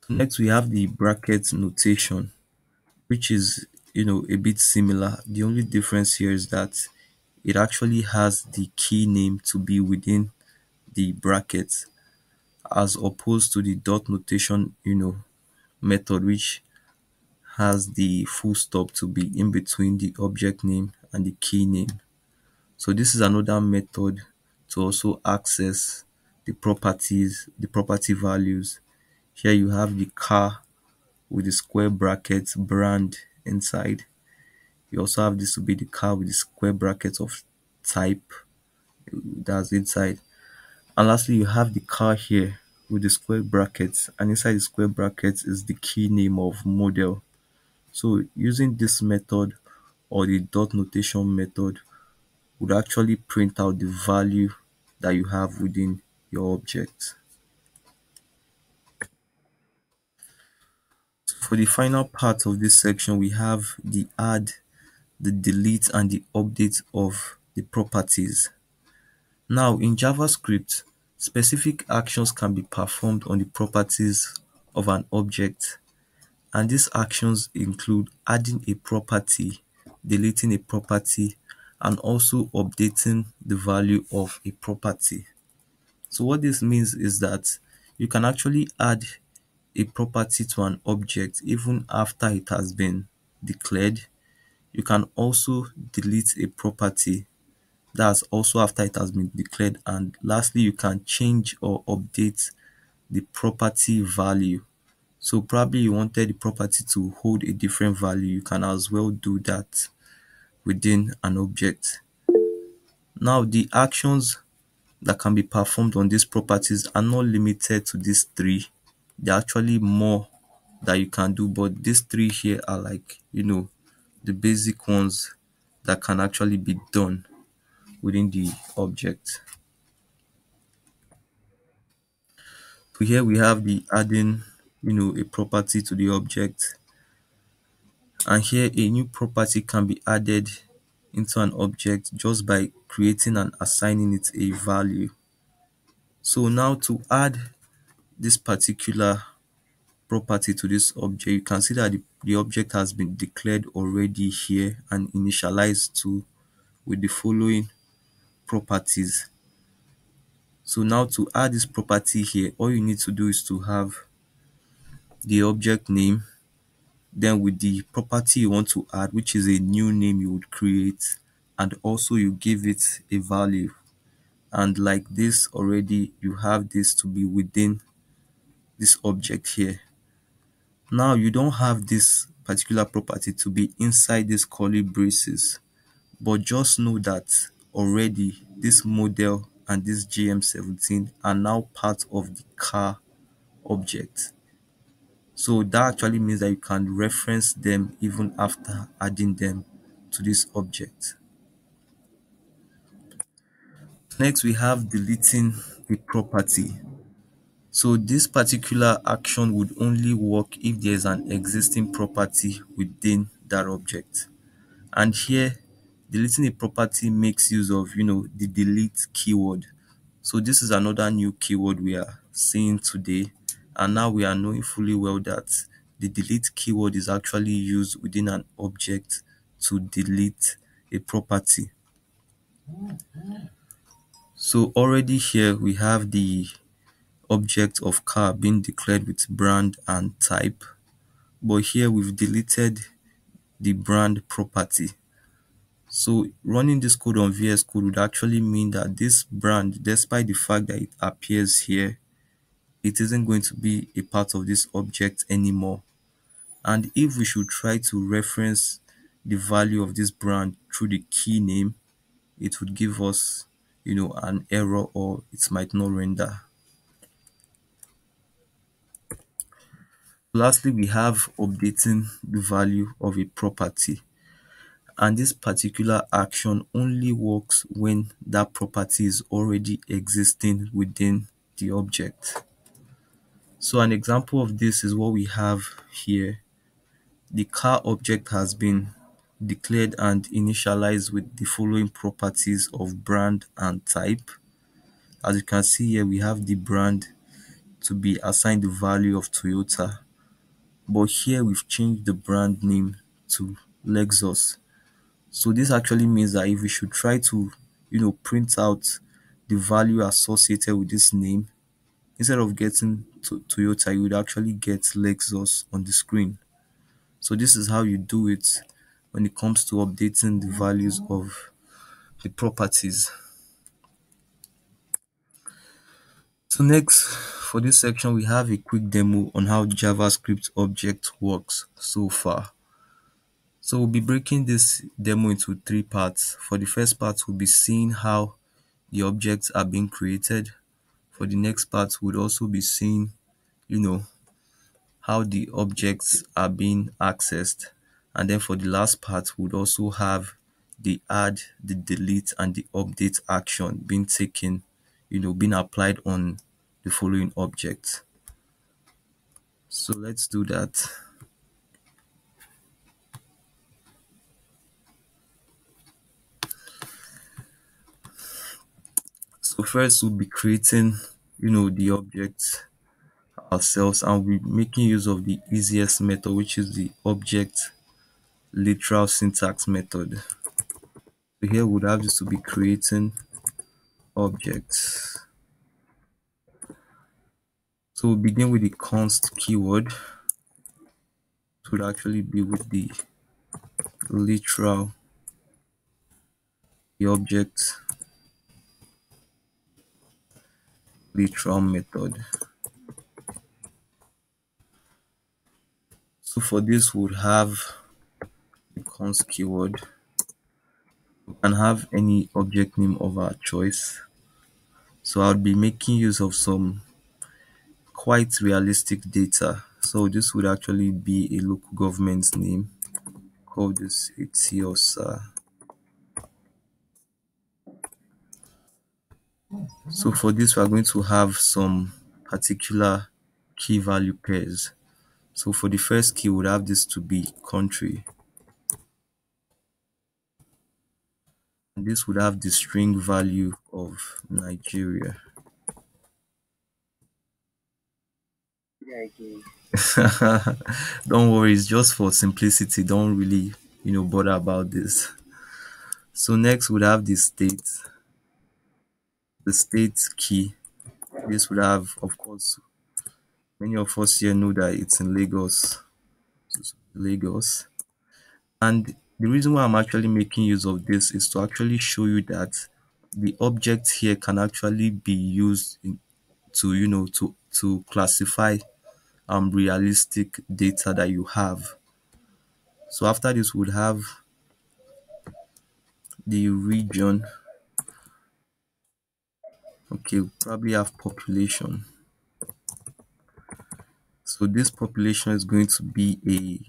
Next, we have the bracket notation, which is, a bit similar. The only difference here is that it actually has the key name to be within the bracket, as opposed to the dot notation, method, which has the full stop to be in between the object name and the key name. So this is another method to also access the properties, the property values. Here you have the car with the square brackets brand inside. You also have this to be the car with the square brackets of type that's inside. And lastly, you have the car here with the square brackets, and inside the square brackets is the key name of model. So using this method or the dot notation method would actually print out the value that you have within your object. For the final part of this section, we have the add, the delete, and the update of the properties. Now, in JavaScript, specific actions can be performed on the properties of an object, and these actions include adding a property, deleting a property, and also updating the value of a property. So what this means is that you can actually add a property to an object even after it has been declared. You can also delete a property, that's also after it has been declared. And lastly, you can change or update the property value. So probably you wanted the property to hold a different value, you can as well do that within an object. Now, the actions that can be performed on these properties are not limited to these three. There are actually more that you can do, but these three here are like, the basic ones that can actually be done within the object. So here we have the adding, a property to the object, and here a new property can be added into an object just by creating and assigning it a value. So now to add this particular property to this object, you can see that the object has been declared already here and initialized to with the following properties. So now to add this property here, all you need to do is to have the object name, then with the property you want to add, which is a new name you would create, and also you give it a value. And like this already, you have this to be within this object here. Now you don't have this particular property to be inside these curly braces, but just know that already this model and this GM17 are now part of the car object. So that actually means that you can reference them even after adding them to this object. Next, we have deleting the property. So this particular action would only work if there is an existing property within that object. And here, deleting a property makes use of, the delete keyword. So this is another new keyword we are seeing today. And now we are knowing fully well that the delete keyword is actually used within an object to delete a property. So already here we have the object of car being declared with brand and type. But here we've deleted the brand property. So running this code on VS Code would actually mean that this brand, despite the fact that it appears here, it isn't going to be a part of this object anymore. And if we should try to reference the value of this brand through the key name, it would give us, an error, or it might not render. Lastly, we have updating the value of a property. And this particular action only works when that property is already existing within the object. So an example of this is what we have here. The car object has been declared and initialized with the following properties of brand and type. As you can see here, we have the brand to be assigned the value of Toyota, but here we've changed the brand name to Lexus. So this actually means that if we should try to, print out the value associated with this name, instead of getting Toyota, you would actually get Lexus on the screen. So this is how you do it when it comes to updating the values of the properties. So next, for this section, we have a quick demo on how JavaScript object works so far. So we'll be breaking this demo into three parts. For the first part, we'll be seeing how the objects are being created. For the next part, we'll also be seeing, how the objects are being accessed. And then for the last part, we'd also have the add, the delete, and the update action being taken, being applied on the following objects. So let's do that. So first we'll be creating, the object ourselves, and we're making use of the easiest method, which is the object literal syntax method. So here we'd have this to be creating objects. So we'll begin with the const keyword. It would actually be with the literal, the object literal method. So for this we'll have the const keyword. We can have any object name of our choice. So I'll be making use of some quite realistic data. So this would actually be a local government name. Call this Etiosa. So for this, we are going to have some particular key value pairs. So for the first key, we would have this to be country. And this would have the string value of Nigeria. Don't worry, it's just for simplicity. Don't really, bother about this. So next we'd have the state key. This would have, of course, many of us here know that it's in Lagos. Lagos. And the reason why I'm actually making use of this is to actually show you that the object here can actually be used to, to classify realistic data that you have. So after this, we would have the region. Okay, we'll probably have population. So this population is going to be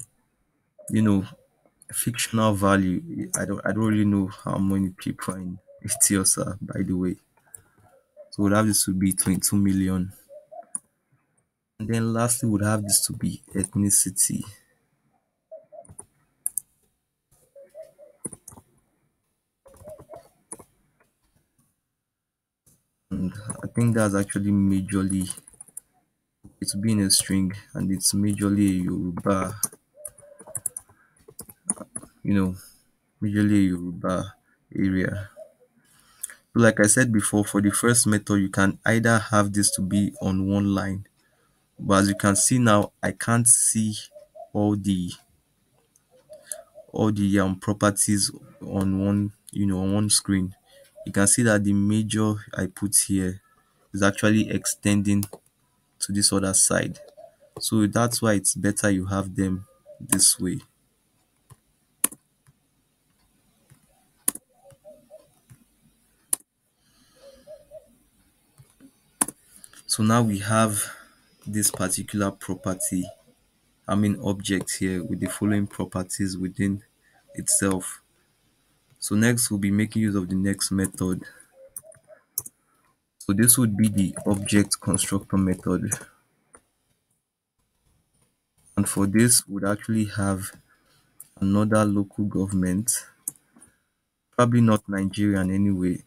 you know, fictional value. I don't really know how many people are in Ethiopia, by the way. So we'll have this to be 22 million. And then lastly, we'll have this to be ethnicity. And I think that's actually majorly, it's been a string, and it's majorly a Yoruba, you know, majorly a Yoruba area. So like I said before, for the first method, you can either have this to be on one line, but as you can see now, I can't see all the properties on one, on one screen. You can see that the major I put here is actually extending to this other side. So that's why it's better you have them this way. So now we have this particular property, object here with the following properties within itself. So next we'll be making use of the next method. So this would be the object constructor method. And for this, we'd actually have another local government, probably not Nigerian anyway.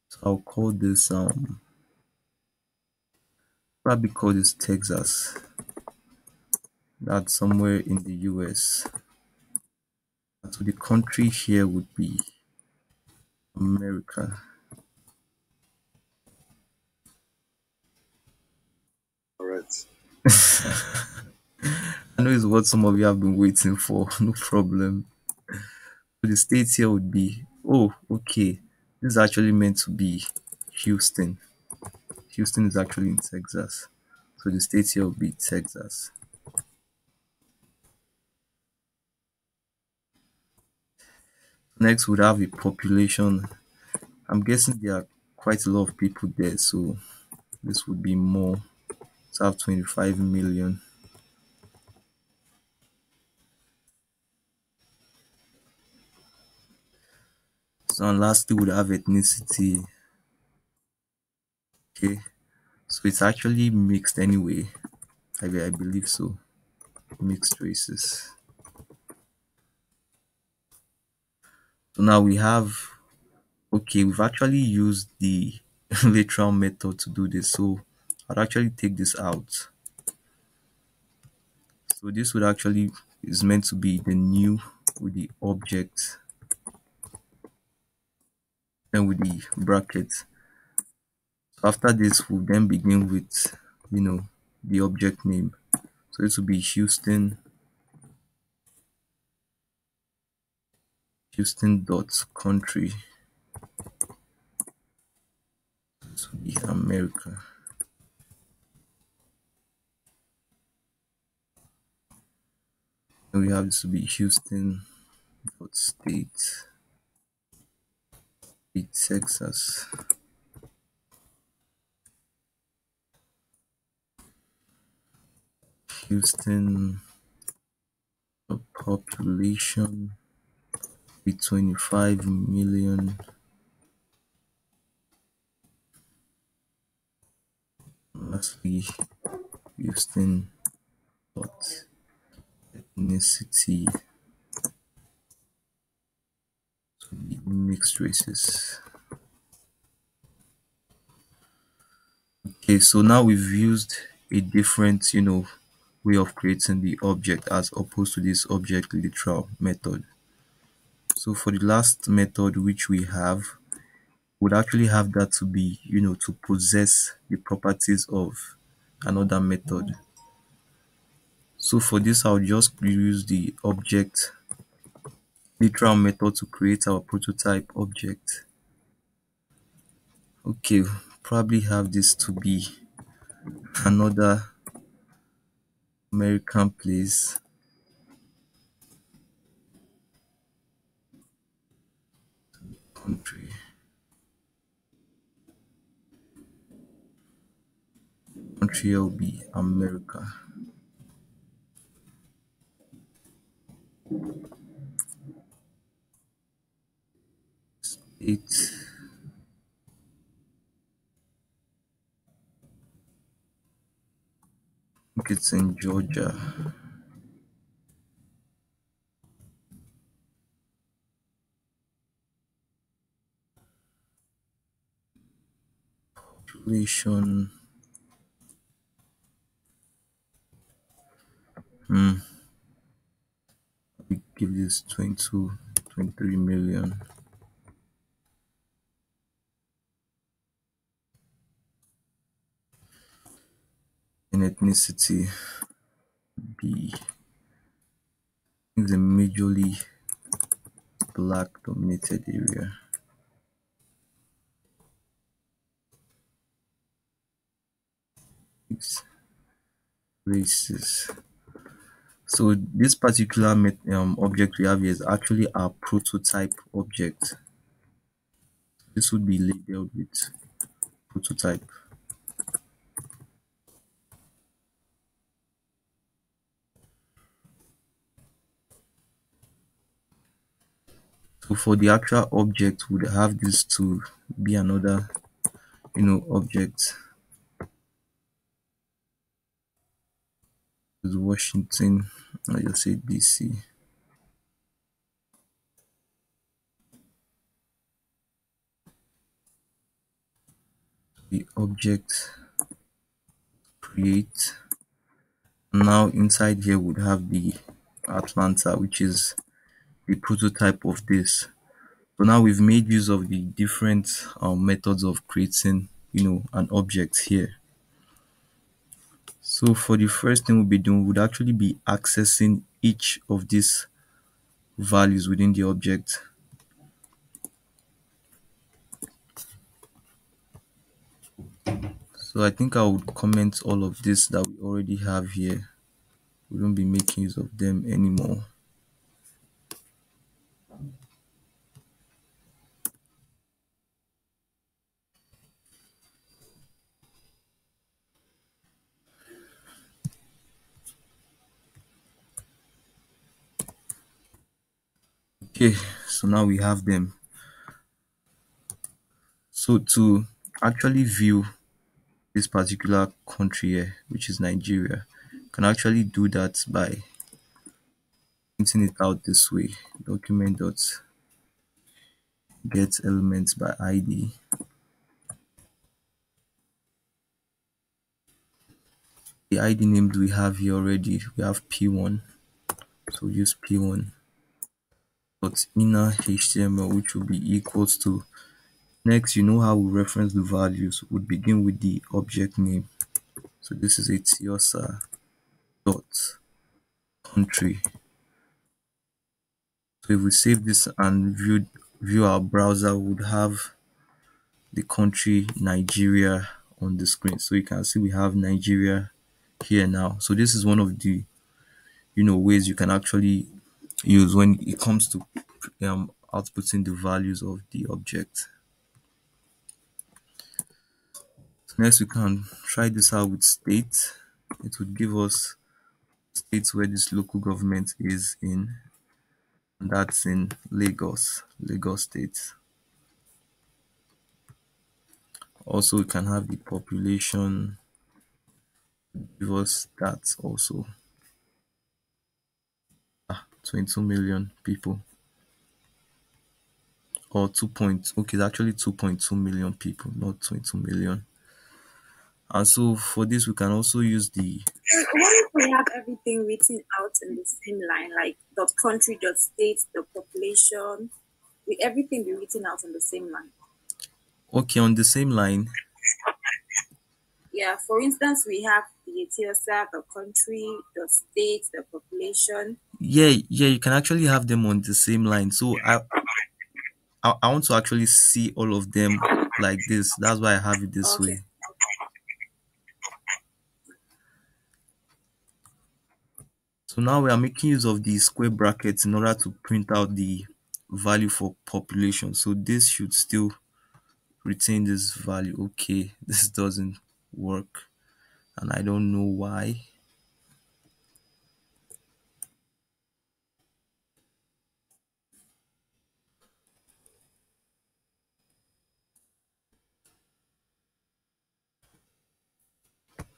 So I'll call this probably call this Texas. That's somewhere in the US. So the country here would be America. All right. I know it's what some of you have been waiting for. No problem. So the state here would be, oh, okay. This is actually meant to be Houston. Houston is actually in Texas. So the state here would be Texas. Next, we'd have a population. I'm guessing there are quite a lot of people there, so this would be more. So I have 25 million. So and lastly we have ethnicity. Okay, so it's actually mixed anyway. I believe so. Mixed races. So now we have, okay, we've actually used the literal method to do this. So I'd actually take this out. So this would actually is meant to be the new with the object and with the bracket. So after this, we'll then begin with, the object name. So this will be Houston dot country. This will be America. And we have this will be Houston dot state, be Texas. Houston population be 25 million. Lastly, Houston dot ethnicity to be mixed races. Okay, so now we've used a different, way of creating the object as opposed to this object literal method. So for the last method which we have, would actually have that to be, to possess the properties of another method. So for this, I'll just use the object literal method to create our prototype object. Okay, probably have this to be another American place. Country. Country will be America. It think it's in Georgia. Population. We give this 22, 23 million. In ethnicity, be it's a majorly black dominated area. It's races. So this particular object we have here is actually our prototype object. This would be labeled with prototype. So for the actual object, we'd have this to be another, object. Is Washington, I just say DC. The object create. Now inside here would have the Atlanta, which is the prototype of this. So now we've made use of the different methods of creating, an object here. So for the first thing we'll be doing would actually be accessing each of these values within the object. So I think I would comment all of this that we already have here. We won't be making use of them anymore. Okay, so now we have them. So to actually view this particular country here, which is Nigeria, you can actually do that by printing it out this way. Document dot get elements by ID. The ID named we have here already. We have P1. So use P1 dot inner HTML, which will be equals to. Next, you know how we reference the values. We begin with the object name. So this is Etiosa dot country. So if we save this and view our browser, we would have the country Nigeria on the screen. So you can see we have Nigeria here now. So this is one of the ways you can actually use when it comes to outputting the values of the object. So next we can try this out with state. It would give us states where this local government is in, and that's in Lagos State. Also, we can have the population, give us that also. 22 million people, or 2 point, okay, it's actually 2.2 million people, not 22 million. And so for this, we can also use the, What if we have everything written out in the same line, like dot country, dot state, the population, with everything be written out on the same line? okay, on the same line. Yeah, for instance, we have the Etiosa, the country, the state, the population. Yeah, you can actually have them on the same line. So I want to actually see all of them like this. That's why I have it this Okay. way. So now we are making use of the square brackets in order to print out the value for population. So this should still retain this value. Okay, this doesn't work, and I don't know why.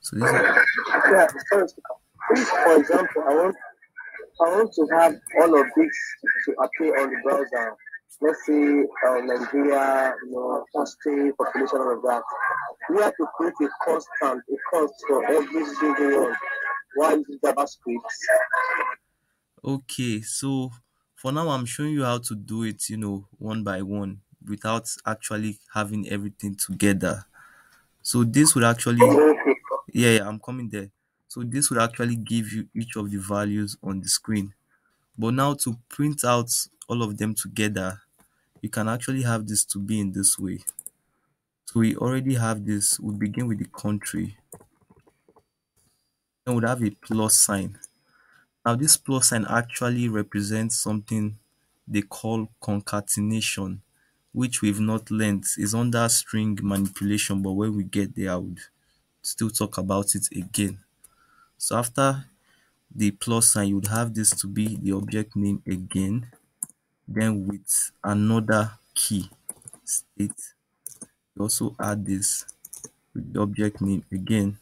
So this is, Yeah, sorry to come. If, for example, I want to have all of this to appear on the browser. Let's say Nigeria, country, population, all of that. We have to create a constant, a cost for every single one. Why using JavaScript? okay. So for now, I'm showing you how to do it, one by one without actually having everything together. So this would actually, Okay. yeah, I'm coming there. So this would actually give you each of the values on the screen. But now to print out all of them together, you can actually have this to be in this way. So we already have this. We begin with the country. Then we'd have a plus sign. Now this plus sign actually represents something they call concatenation, which we've not learnt. Is under string manipulation, but when we get there, I would still talk about it again. So after the plus sign, you would have this to be the object name again, then with another key state. You also add this with the object name again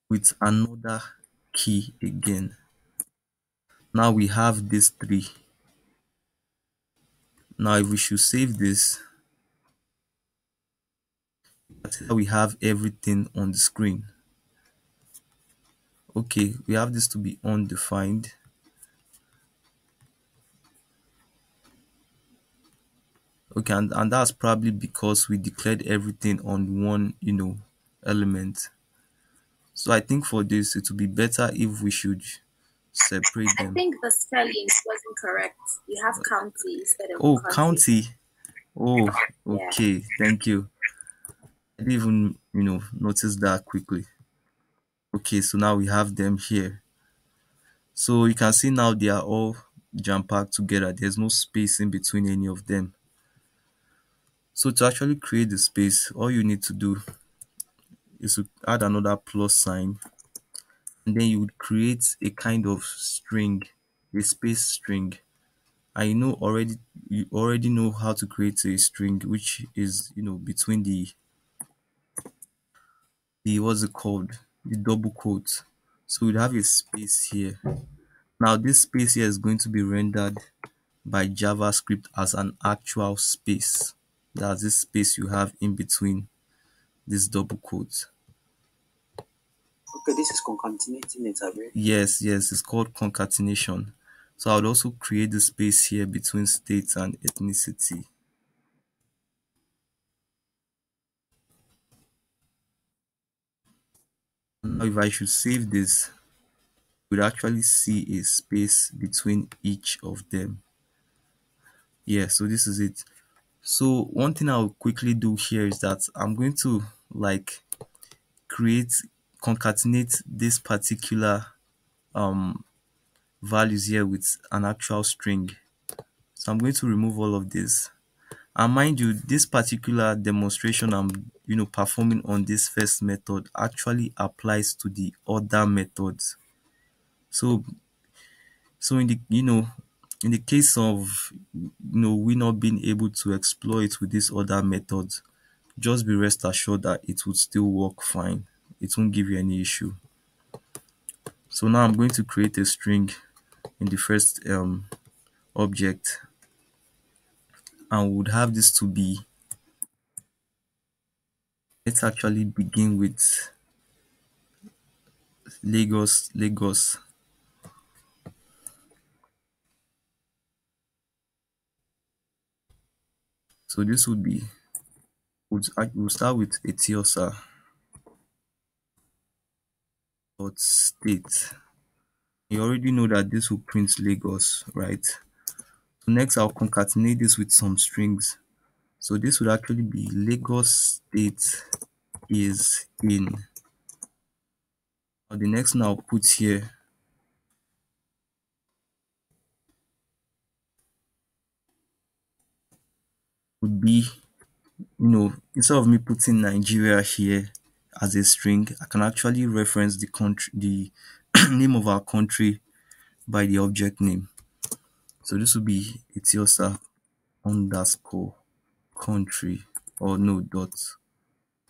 with another key again. Now we have these three. Now if we should save this, we have everything on the screen. Okay, we have this to be undefined. Okay, and that's probably because we declared everything on one, element. So I think for this, it would be better if we should separate I them. think the spelling wasn't correct. You have county instead of Oh, country. county. Oh, Yeah. okay. Thank you. I didn't even, notice that quickly. Okay, so now we have them here. So you can see now they are all jam-packed together. There's no space in between any of them. So to actually create the space, all you need to do is to add another plus sign, and then you would create a kind of string, a space string. And you already know how to create a string, which is between the what's it called, the double quote. So we'd have a space here. Now this space here is going to be rendered by JavaScript as an actual space. That's this space you have in between this double quote. Okay, this is concatenating it, Abi. Yes, yes, it's called concatenation. So I would also create the space here between state and ethnicity. Now if I should save this, we'd actually see a space between each of them. Yeah, so this is it. So one thing I'll quickly do here is that I'm going to like create concatenate this particular um values here with an actual string. So I'm going to remove all of this. And mind you, this particular demonstration I'm performing on this first method actually applies to the other methods. So in the in the case of we not being able to exploit with these other methods, just be rest assured that it would still work fine. It won't give you any issue. So now I'm going to create a string in the first object, and would have this to be, let's actually begin with Lagos. So this would be, we'll start with Etiosa dot state. You already know that this will print Lagos, right? So next I'll concatenate this with some strings. So this would actually be Lagos state is in. Now the next one I'll put here would be, instead of me putting Nigeria here as a string, I can actually reference the country, the name of our country by the object name. So this will be Etiosa underscore country, or no, dot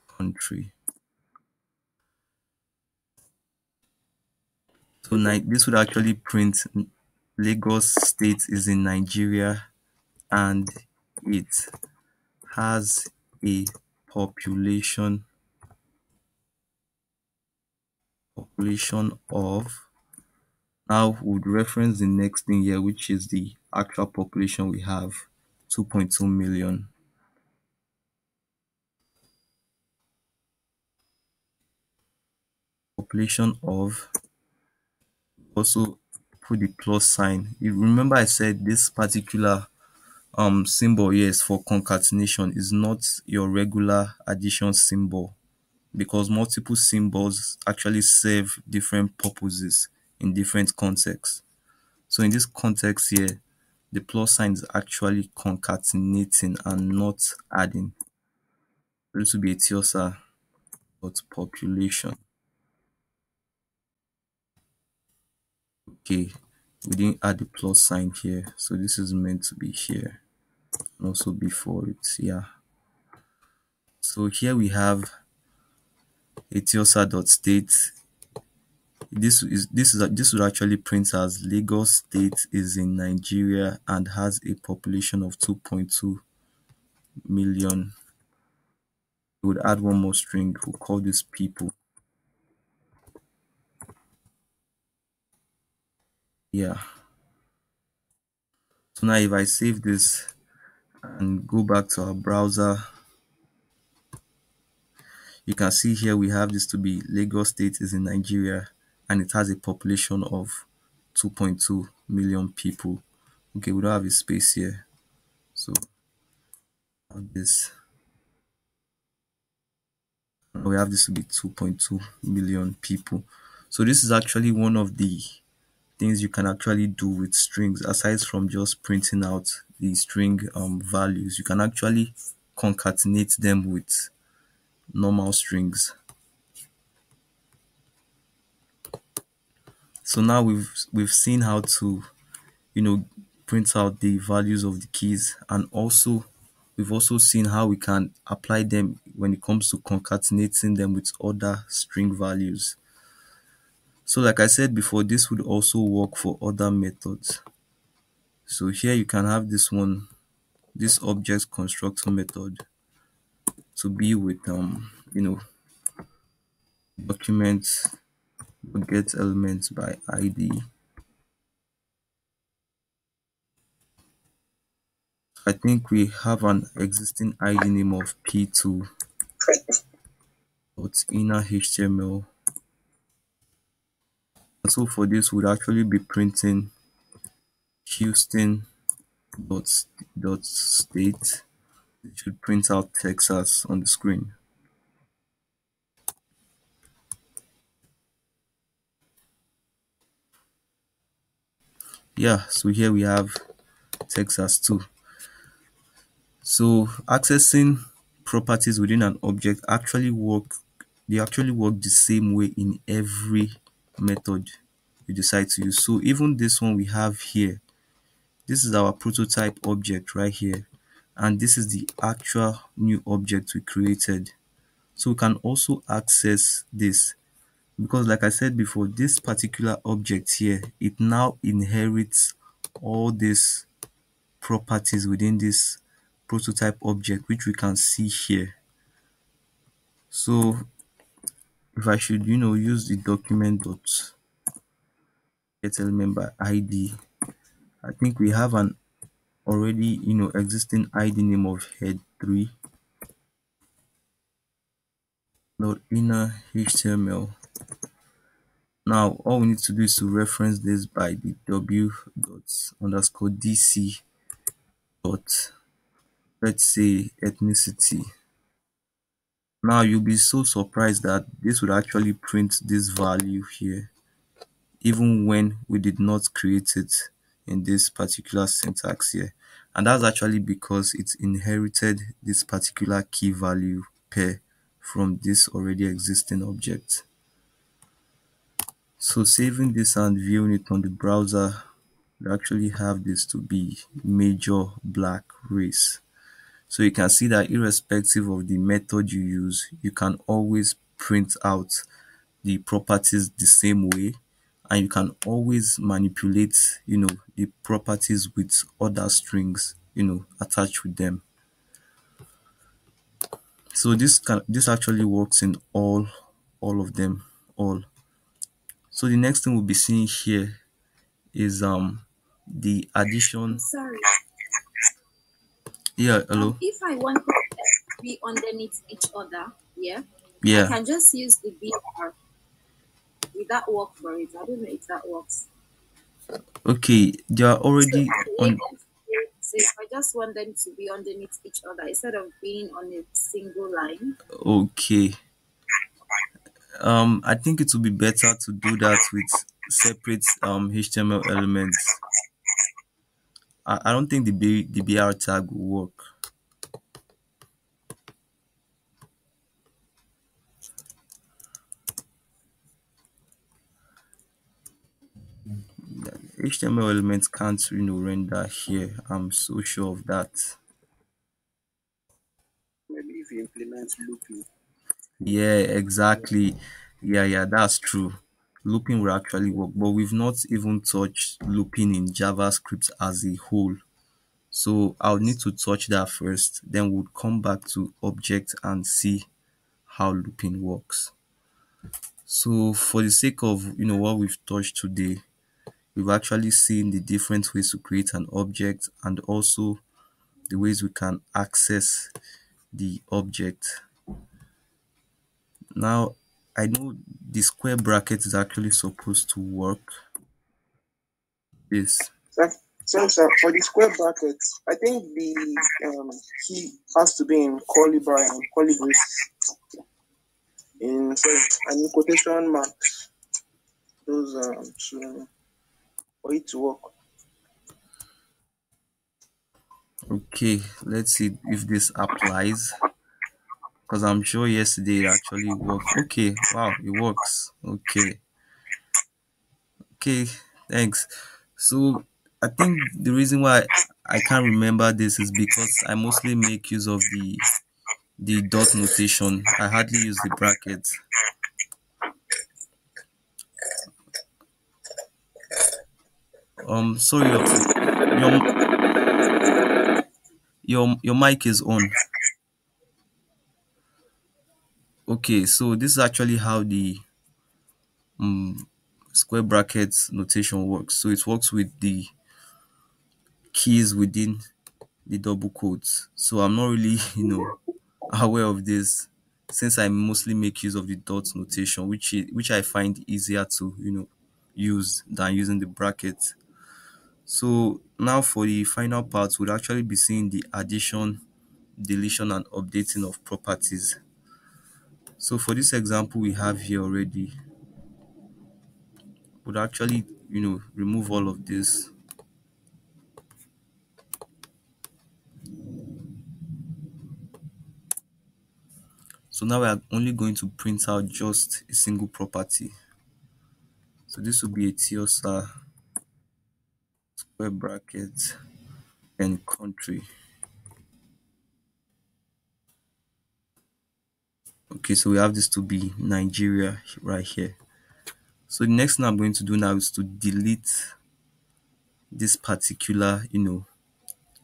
country. So this would actually print Lagos state is in Nigeria and it has a population of, now would reference the next thing here, which is the actual population we have, 2.2 million. Population of, also put the plus sign. You remember I said this particular symbol here is for concatenation, is not your regular addition symbol, because multiple symbols actually serve different purposes in different contexts. So in this context here, the plus sign is actually concatenating and not adding. This will be Etiosa dot population. Okay, we didn't add the plus sign here, so this is meant to be here and also before it. Yeah. So here we have Etiosa dot state. This would actually print as Lagos state is in Nigeria and has a population of 2.2 million. We would add one more string. We'll call this people. Yeah. So now if I save this and go back to our browser, you can see here we have this to be Lagos state is in Nigeria and it has a population of 2.2 million people. Okay, we don't have a space here, so this, we have this to be 2.2 million people. So this is actually one of the things you can actually do with strings. Aside from just printing out the string values, you can actually concatenate them with normal strings. So now we've seen how to print out the values of the keys, and also we've also seen how we can apply them when it comes to concatenating them with other string values. So like I said before, this would also work for other methods. So here you can have this one, this object constructor method, to be with documents get elements by id. I think we have an existing id name of p2 dot inner html. And so for this we'd actually be printing houston dot state. It should print out Texas on the screen. Yeah, so here we have Texas too. So accessing properties within an object actually work the same way in every method you decide to use. So even this one we have here, this is our prototype object right here, and this is the actual new object we created. So we can also access this because like I said before, this particular object here, it now inherits all these properties within this prototype object, which we can see here. So if I should use the document dot get element by id, I think we have an already existing id name of head3 dot inner html. Now all we need to do is to reference this by the w dot underscore dc dot, let's say, ethnicity. Now you'll be so surprised that this would actually print this value here even when we did not create it in this particular syntax here. And that's actually because it inherited this particular key value pair from this already existing object. So saving this and viewing it on the browser, we actually have this to be major black race. So you can see that irrespective of the method you use, you can always print out the properties the same way, and you can always manipulate the properties with other strings attached with them. So this actually works in all of them all. So the next thing we'll be seeing here is the I'm addition. sorry. Yeah, hello. If I want to be underneath each other, yeah, I Yeah, can just use the BR. Will that work for it? I don't know if that works. okay, they are So, already on. so if I just want them to be underneath each other instead of being on a single line. Okay, I think it would be better to do that with separate html elements. I don't think the br tag will work. HTML elements can't render here. I'm so sure of that. Maybe if you implement looping. Yeah, exactly. Yeah, that's true. Looping will actually work, but we've not even touched looping in JavaScript as a whole. So I'll need to touch that first, then we'll come back to object and see how looping works. So for the sake of what we've touched today, we've actually seen the different ways to create an object and also the ways we can access the object. Now, I know the square bracket is actually supposed to work this. So, for the square brackets, I think the key has to be in curly braces, in sorry, and in quotation marks. Those for it to work. Okay, let's see if this applies because I'm sure yesterday it actually worked. Okay, wow, it works. Okay, thanks. So I think the reason why I can't remember this is because I mostly make use of the dot notation. I hardly use the brackets. Sorry, your mic is on. Okay, so this is actually how the um square brackets notation works. So it works with the keys within the double quotes. So I'm not really, aware of this since I mostly make use of the dot notation, which I find easier to, use than using the brackets. So now for the final part, we'll actually be seeing the addition, deletion, and updating of properties. So for this example we have here already, would actually, remove all of this. So now we are only going to print out just a single property. So this will be a Tiosa square bracket and country. Okay, so we have this to be Nigeria right here. So the next thing I'm going to do now is to delete this particular,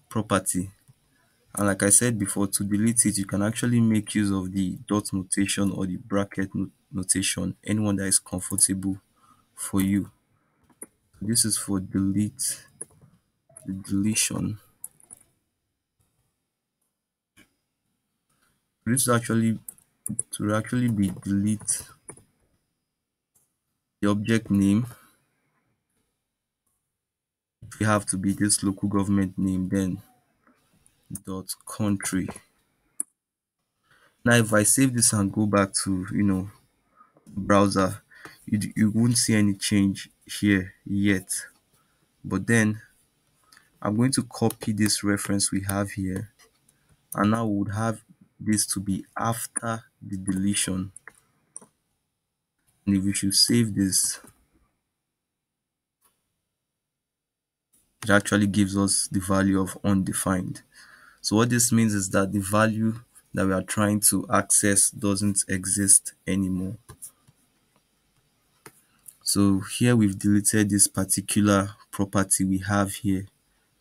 property. And like I said before, to delete it, you can actually make use of the dot notation or the bracket notation, anyone that is comfortable for you. This is for delete, the deletion. This is actually to actually be delete the object name. We have to be this local government name, then dot country. Now if I save this and go back to, browser, you won't see any change here yet. But then I'm going to copy this reference we have here, and now we would have this to be after the deletion. And if we should save this, it actually gives us the value of undefined. So what this means is that the value that we are trying to access doesn't exist anymore. So here we've deleted this particular property we have here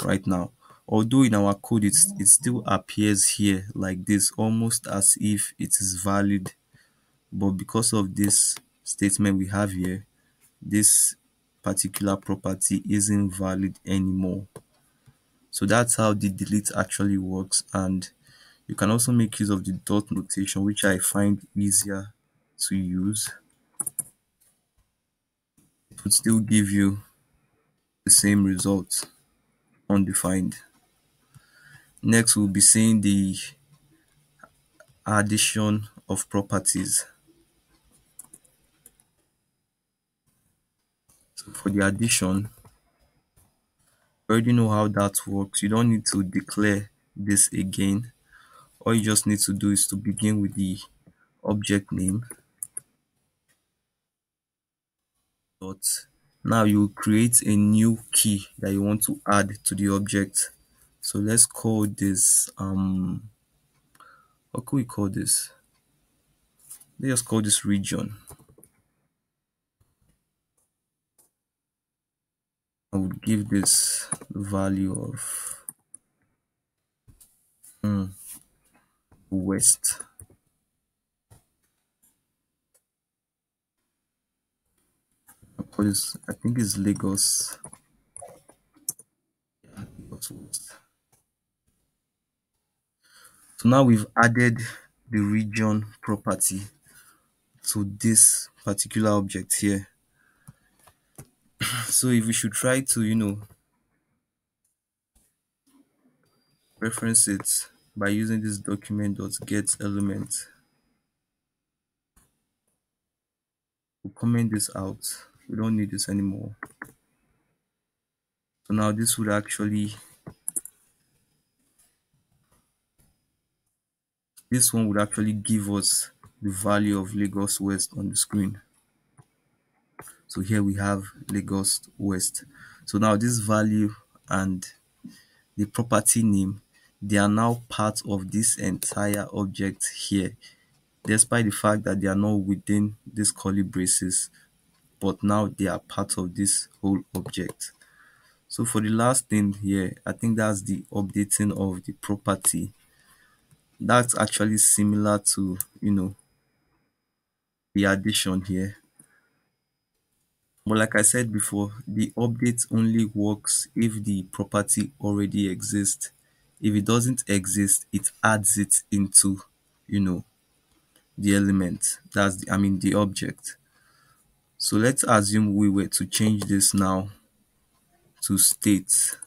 right now. Although in our code it still appears here like this, almost as if it is valid, but because of this statement we have here, this particular property isn't valid anymore. So that's how the delete actually works, and you can also make use of the dot notation, which I find easier to use. It would still give you the same result, undefined. Next we'll be seeing the addition of properties. So for the addition, you already know how that works. You don't need to declare this again. All you just need to do is to begin with the object name dot. Now you create a new key that you want to add to the object. So let's call this what could we call this? Let's just call this region. I would give this the value of west. I'll call this, I think it's Lagos. Yeah, Lagos West. So now we've added the region property to this particular object here. So if we should try to, reference it by using this document.get element, we'll comment this out. We don't need this anymore. So now this would actually, this one would actually give us the value of Lagos West on the screen. So here we have Lagos West. So now this value and the property name, they are now part of this entire object here, despite the fact that they are not within these curly braces, but now they are part of this whole object. So for the last thing here, I think that's the updating of the property. That's actually similar to, the addition here. But like I said before, the update only works if the property already exists. If it doesn't exist, it adds it into, you know, the element. The object. So let's assume we were to change this now to state.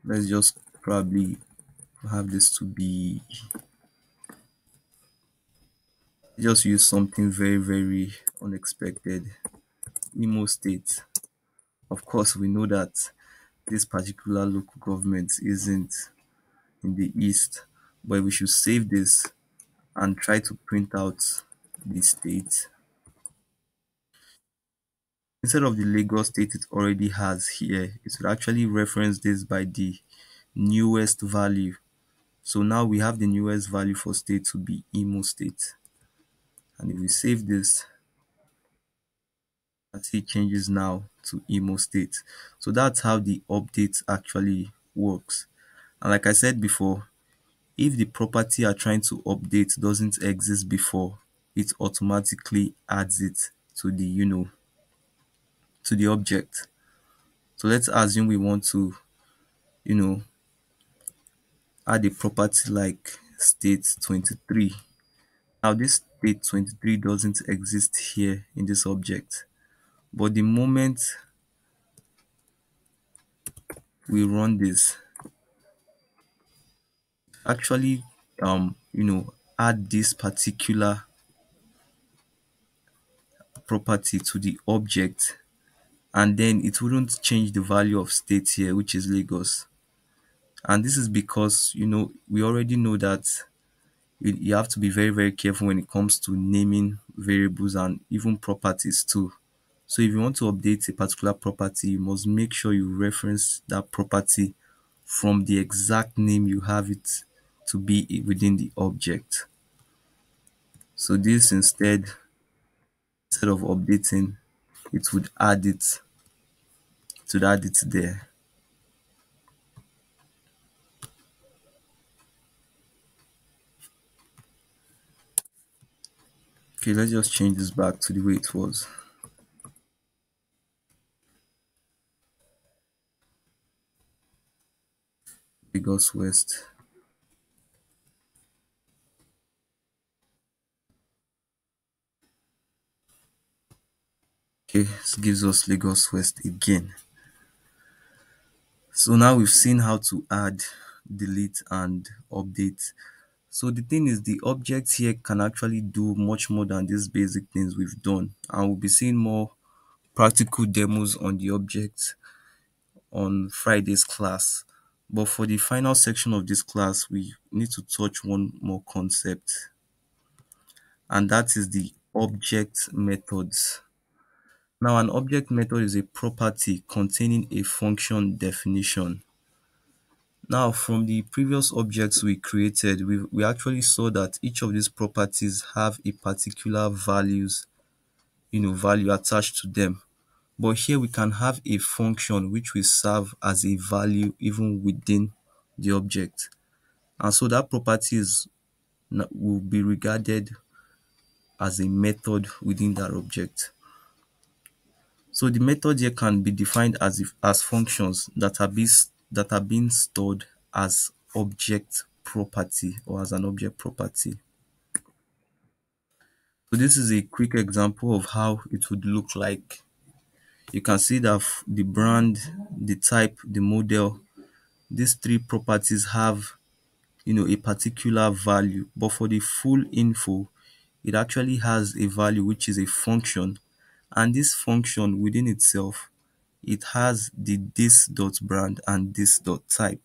Let's just probably have this to be, just use something very, very unexpected. Imo State. Of course, we know that this particular local government isn't in the east, but we should save this and try to print out the state. Instead of the Lagos state it already has here, it will actually reference this by the newest value. So now we have the newest value for state to be Imo State. And if we save this, I see it changes now to Imo State. So that's how the update actually works. And like I said before, if the property you're trying to update doesn't exist before, it automatically adds it to the, to the object. So let's assume we want to, you know, add a property like state 23. Now this state 23 doesn't exist here in this object, but the moment we run this, actually add this particular property to the object, and then it wouldn't change the value of state here, which is Lagos. And this is because we already know that you have to be very, very careful when it comes to naming variables and even properties too. So if you want to update a particular property, you must make sure you reference that property from the exact name you have it to be within the object. So this instead of updating, it would add it there. Okay, let's just change this back to the way it was. Lagos West. Okay, this gives us Lagos West again. So now we've seen how to add, delete, and update. So the thing is, the object here can actually do much more than these basic things we've done, and we'll be seeing more practical demos on the object on Friday's class. But for the final section of this class, we need to touch one more concept, and that is the object methods. Now, an object method is a property containing a function definition. Now, from the previous objects we created, we actually saw that each of these properties have a particular value attached to them. But here we can have a function which will serve as a value even within the object. And so that property will be regarded as a method within that object. So the method here can be defined as functions that are being stored as object property or as an object property. So this is a quick example of how it would look like. You can see that the brand, the type, the model, these three properties have a particular value, but for the full info, it actually has a value which is a function, and this function within itself, it has the this.brand and this.type.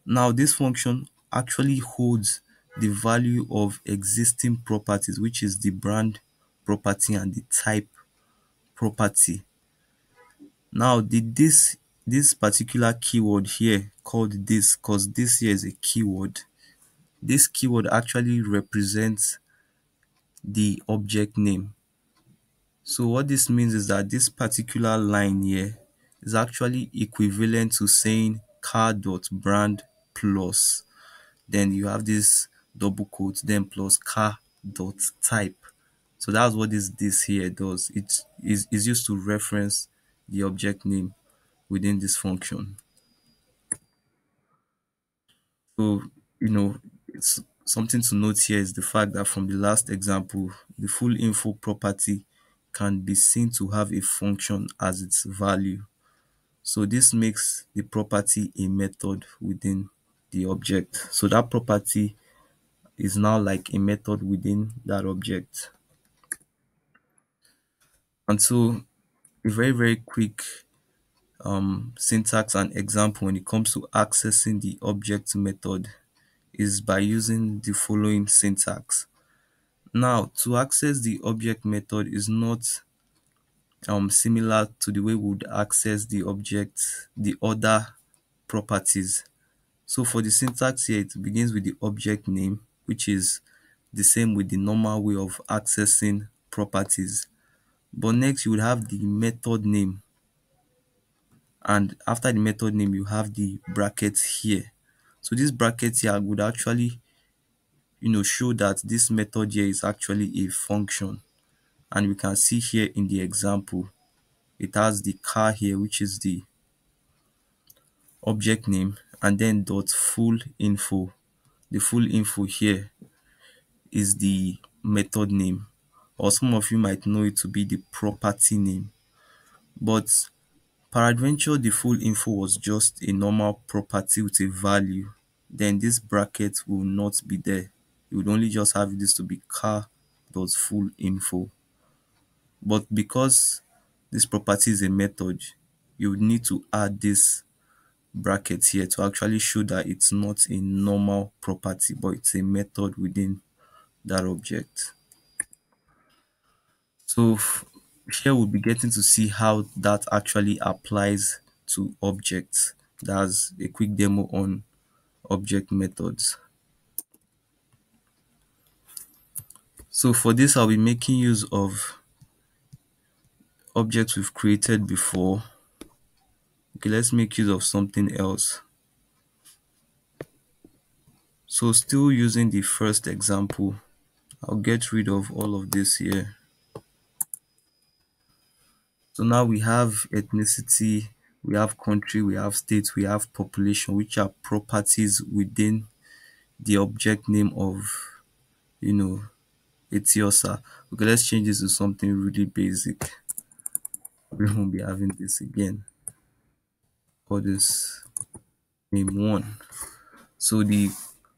Now this function actually holds the value of existing properties, which is the brand property and the type property. Now, did this particular keyword here called this, because this here is a keyword, this keyword actually represents the object name. So what this means is that this particular line here is actually equivalent to saying car.brand plus, then you have this double quote, then plus car.type. So that's what this here does. It is used to reference the object name within this function. So, it's something to note here is the fact that from the last example, the full info property can be seen to have a function as its value. So this makes the property a method within the object. So that property is now like a method within that object. And so a very, very quick syntax and example when it comes to accessing the object method is by using the following syntax. Now, to access the object method is not similar to the way we would access the other properties. So for the syntax here, it begins with the object name, which is the same with the normal way of accessing properties. But next, you would have the method name, and after the method name, you have the brackets here. So this bracket here would actually, show that this method here is actually a function. And we can see here in the example, it has the car here, which is the object name, and then dot full info. The full info here is the method name, or some of you might know it to be the property name. But peradventure the full info was just a normal property with a value, then this bracket will not be there. You would only just have this to be car dot full info. But because this property is a method, you would need to add this bracket here to actually show that it's not a normal property, but it's a method within that object. So here we'll be getting to see how that actually applies to objects. That's a quick demo on object methods. So for this, I'll be making use of objects we've created before. Okay, let's make use of something else. So still using the first example, I'll get rid of all of this here. So now we have ethnicity, we have country, we have state, we have population, which are properties within the object name of, you know, Etiosa. Okay, let's change this to something really basic. We won't be having this again. Call this name one. So the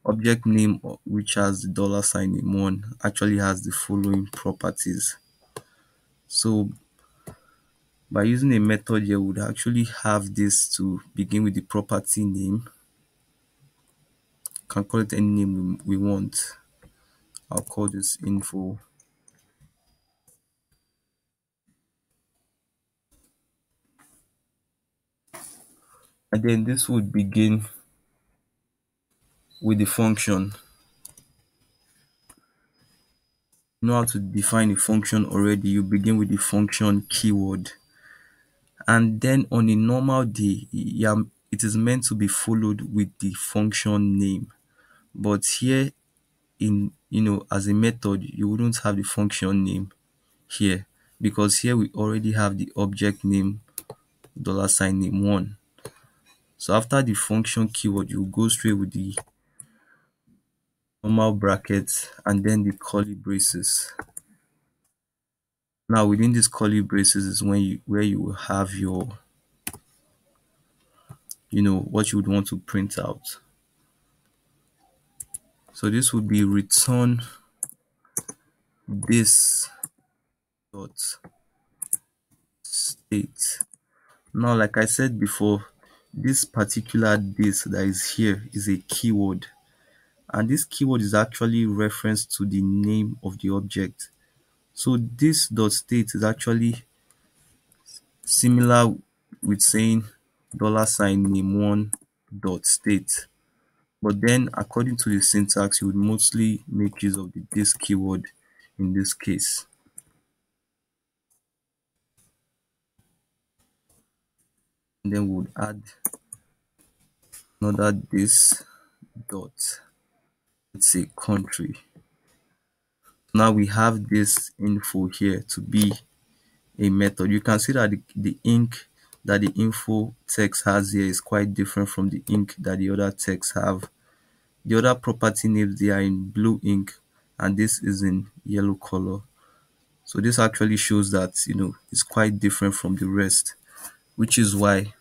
object name which has the dollar sign name one actually has the following properties. So by using a method here, we would actually have this to begin with the property name. Can call it any name we want. I'll call this info. And then this would begin with the function. You know how to define a function already. You begin with the function keyword. And then on a normal day, yeah, it is meant to be followed with the function name. But here in, as a method, you wouldn't have the function name here, because here we already have the object name dollar sign name one. So after the function keyword, you go straight with the normal brackets and then the curly braces. Now within these curly braces is where you will have your, what you would want to print out. So this would be return this dot state. Now, like I said before, this particular this that is here is a keyword, and this keyword is actually reference to the name of the object. So this dot state is actually similar. with saying $name1 dot state. But then according to the syntax, you would mostly make use of the this keyword in this case. And then we would add another this dot, let's say country. Now we have this info here to be a method. You can see that the ink that the info text has here is quite different from the ink that the other texts have. The other property names, they are in blue ink, and this is in yellow color. So this actually shows that it's quite different from the rest, which is why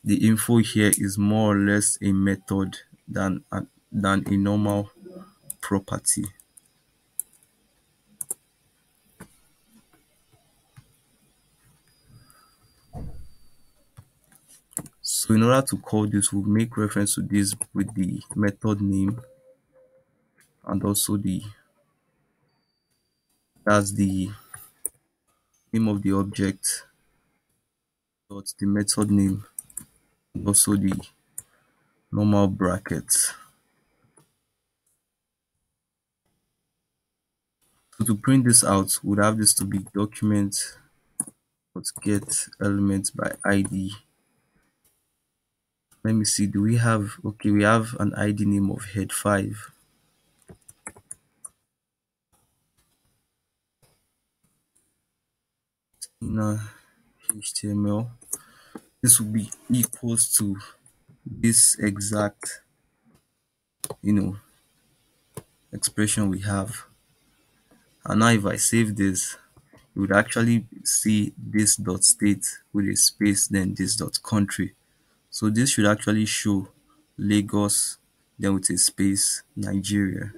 the info here is more or less a method than a normal property. So in order to call this, we'll make reference to this with the method name, and also that's the name of the object dot the method name, and also the normal brackets. So to print this out, we'd have this to be document dot get element by id. Let me see, do we have, okay, we have an id name of head 5. Inner html, this will be equals to this exact expression we have. And now if I save this, you would actually see this dot state with a space, then this dot country. So this should actually show Lagos, then with a space, Nigeria.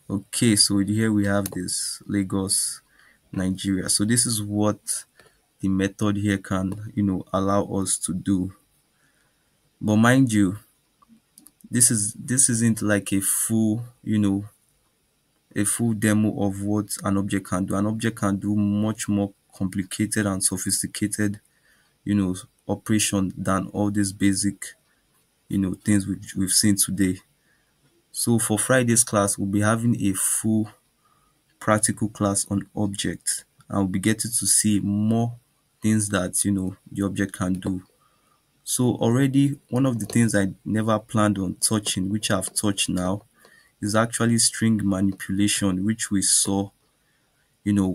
Okay, so here we have this Lagos, Nigeria. So this is what the method here can allow us to do. But mind you, this isn't like a full demo of what an object can do. An object can do much more complicated and sophisticated operation than all these basic things we've seen today. So for Friday's class, we'll be having a full practical class on objects, and we'll be getting to see more things that the object can do. So already one of the things I never planned on touching, which I've touched now, is actually string manipulation, which we saw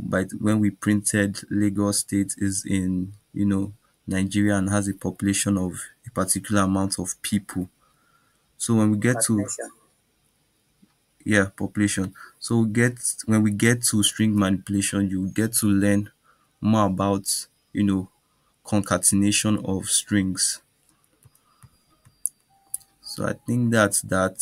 by when we printed Lagos State is in Nigeria and has a population of a particular amount of people. So when we get to population, so when we get to string manipulation, you get to learn more about concatenation of strings. So I think that's that.